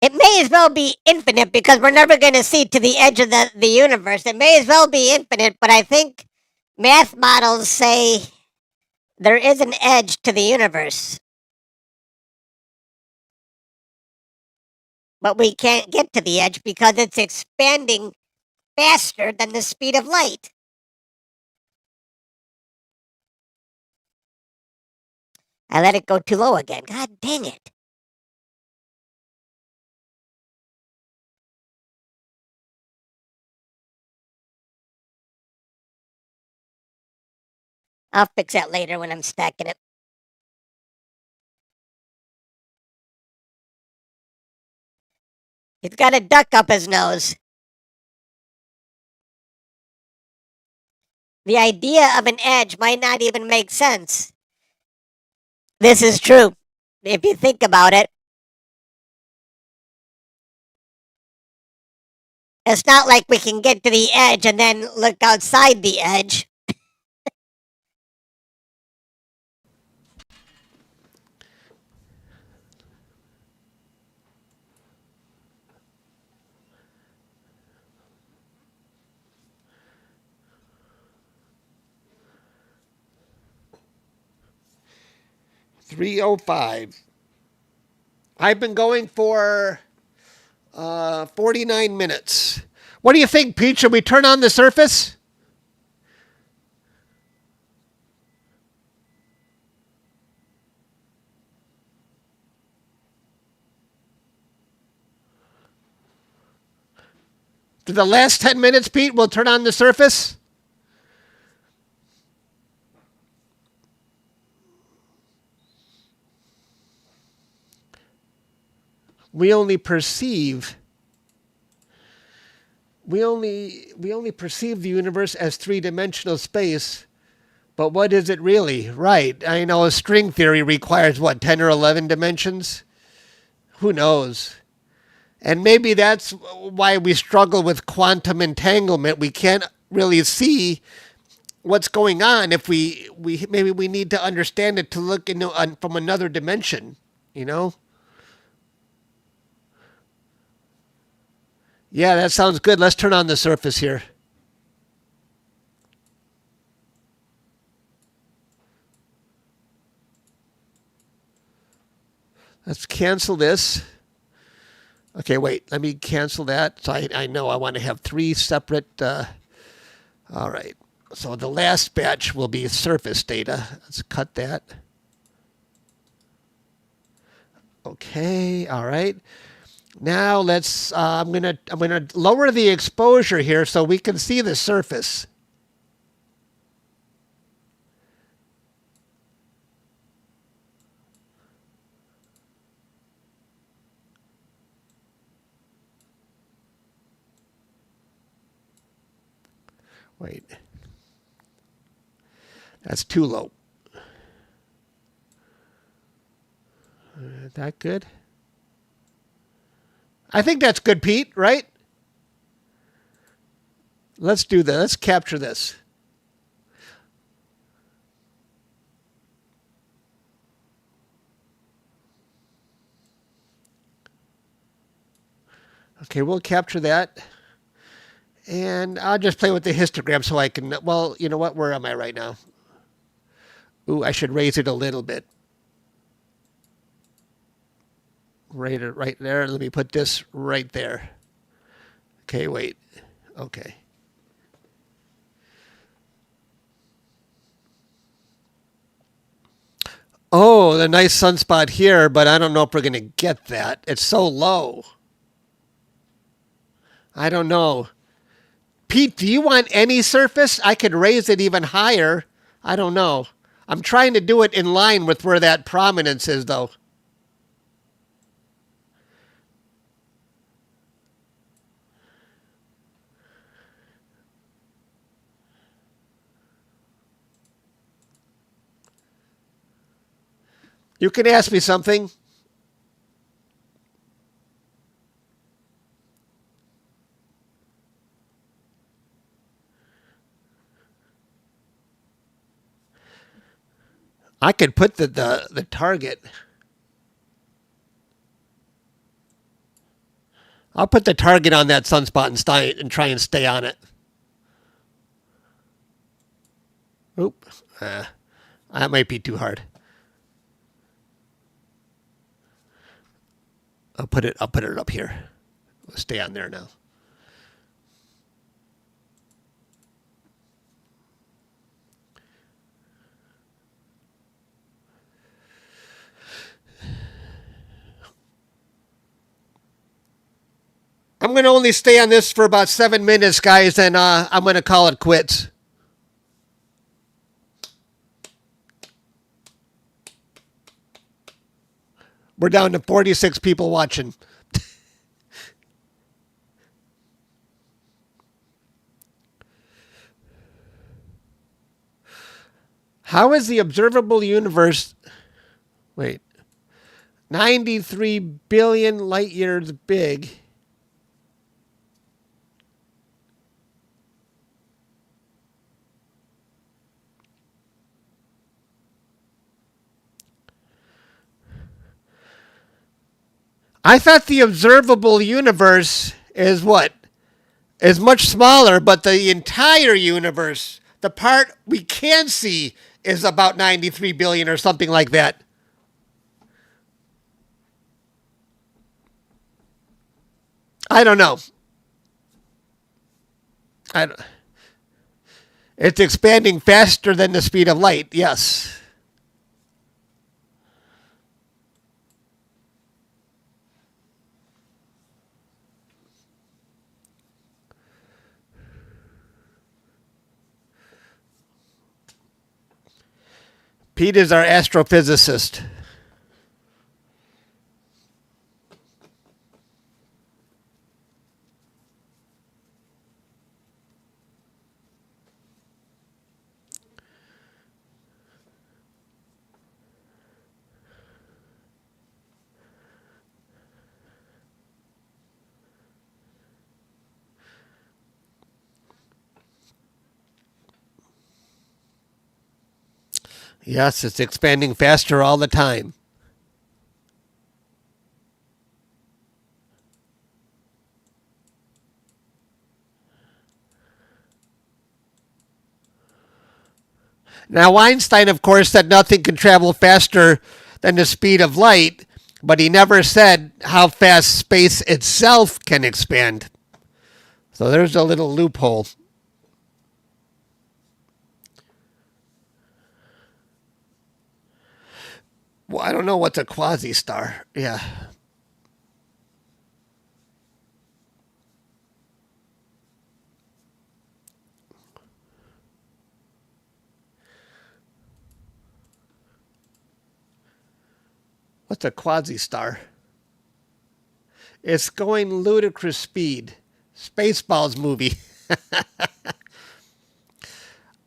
It may as well be infinite because we're never going to see to the edge of the universe. It may as well be infinite, but I think math models say there is an edge to the universe. But we can't get to the edge because it's expanding faster than the speed of light. I let it go too low again. God dang it. I'll fix that later when I'm stacking it. He's got a duck up his nose. The idea of an edge might not even make sense. This is true. If you think about it, it's not like we can get to the edge and then look outside the edge. $3:05. I've been going for 49 minutes. What do you think, Pete? Should we turn on the surface? For the last 10 minutes, Pete, we'll turn on the surface. We only perceive the universe as 3-dimensional space, but what is it really? Right. I know string theory requires 10 or 11 dimensions? Who knows? And maybe that's why we struggle with quantum entanglement. We can't really see what's going on if we maybe we need to understand it to look from another dimension, you know? Yeah, that sounds good. Let's turn on the surface here. Let's cancel this. Okay, wait. Let me cancel that. So I know I want to have 3 separate. All right. So the last batch will be surface data. Let's cut that. Okay. All right. Now let's. I'm gonna lower the exposure here so we can see the surface. Wait. That's too low. That good? I think that's good, Pete, right? Let's do that. Let's capture this. Okay, we'll capture that. And I'll just play with the histogram so I can, well, you know what? Where am I right now? Ooh, I should raise it a little bit. Right there. Let me put this right there. Okay, wait. Okay. Oh, the nice sunspot here, but I don't know if we're going to get that. It's so low. I don't know. Pete, do you want any surface? I could raise it even higher. I don't know. I'm trying to do it in line with where that prominence is, though. You can ask me something. I could put the target. I'll put the target on that sunspot and try and stay on it. Oop. That might be too hard. I'll put it up here. We'll stay on there now. I'm going to only stay on this for about 7 minutes, guys, and I'm going to call it quits. We're down to 46 people watching. How is the observable universe, 93 billion light years big? I thought the observable universe is what? Is much smaller, but the entire universe, the part we can see, is about 93 billion or something like that. I don't know. I don't, it's expanding faster than the speed of light, yes. Pete is our astrophysicist. Yes, it's expanding faster all the time. Now, Einstein, of course, said nothing can travel faster than the speed of light, but he never said how fast space itself can expand. So there's a little loophole. Well, I don't know what's a quasi-star. Yeah. What's a quasi-star? It's going ludicrous speed. Spaceballs movie.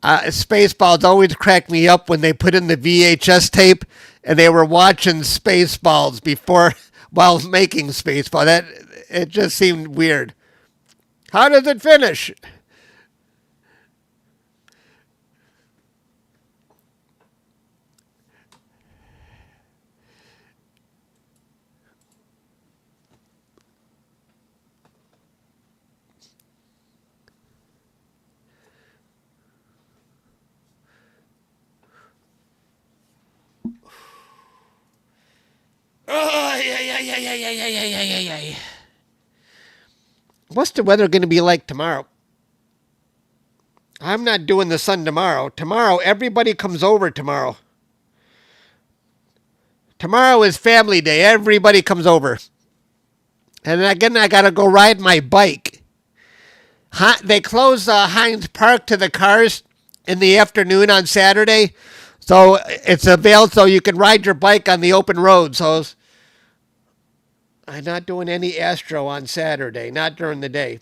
Spaceballs always cracked me up when they put in the VHS tape and they were watching Spaceballs before while making Spaceball. That it just seemed weird. How does it finish? What's the weather going to be like tomorrow? I'm not doing the sun tomorrow. Tomorrow, everybody comes over tomorrow. Tomorrow is family day. Everybody comes over. And again, I got to go ride my bike. They close Hines Park to the cars in the afternoon on Saturday. So it's available so you can ride your bike on the open road. So I'm not doing any Astro on Saturday, not during the day.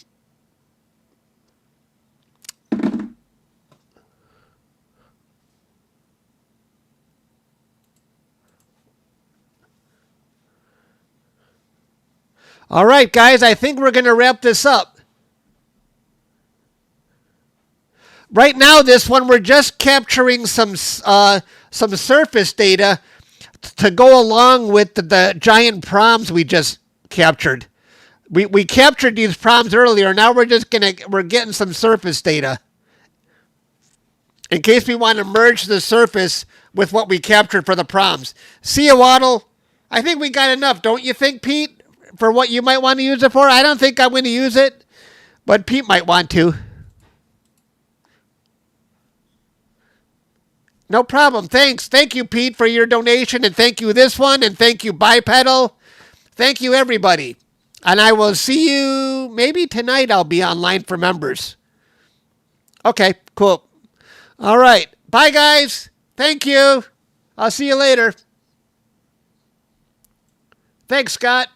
All right, guys, I think we're going to wrap this up. Right now, this one, we're just capturing some surface data to go along with the giant proms we just captured. We captured these proms earlier. Now we're getting some surface data in case we want to merge the surface with what we captured for the proms. See you, Waddle. I think we got enough, don't you think, Pete, for what you might want to use it for? I don't think I'm going to use it, but Pete might want to. No problem. Thanks. Thank you, Pete, for your donation, and thank you this one, and thank you, Bipedal. Thank you, everybody. And I will see you maybe tonight. I'll be online for members. Okay, cool. All right. Bye, guys. Thank you. I'll see you later. Thanks, Scott.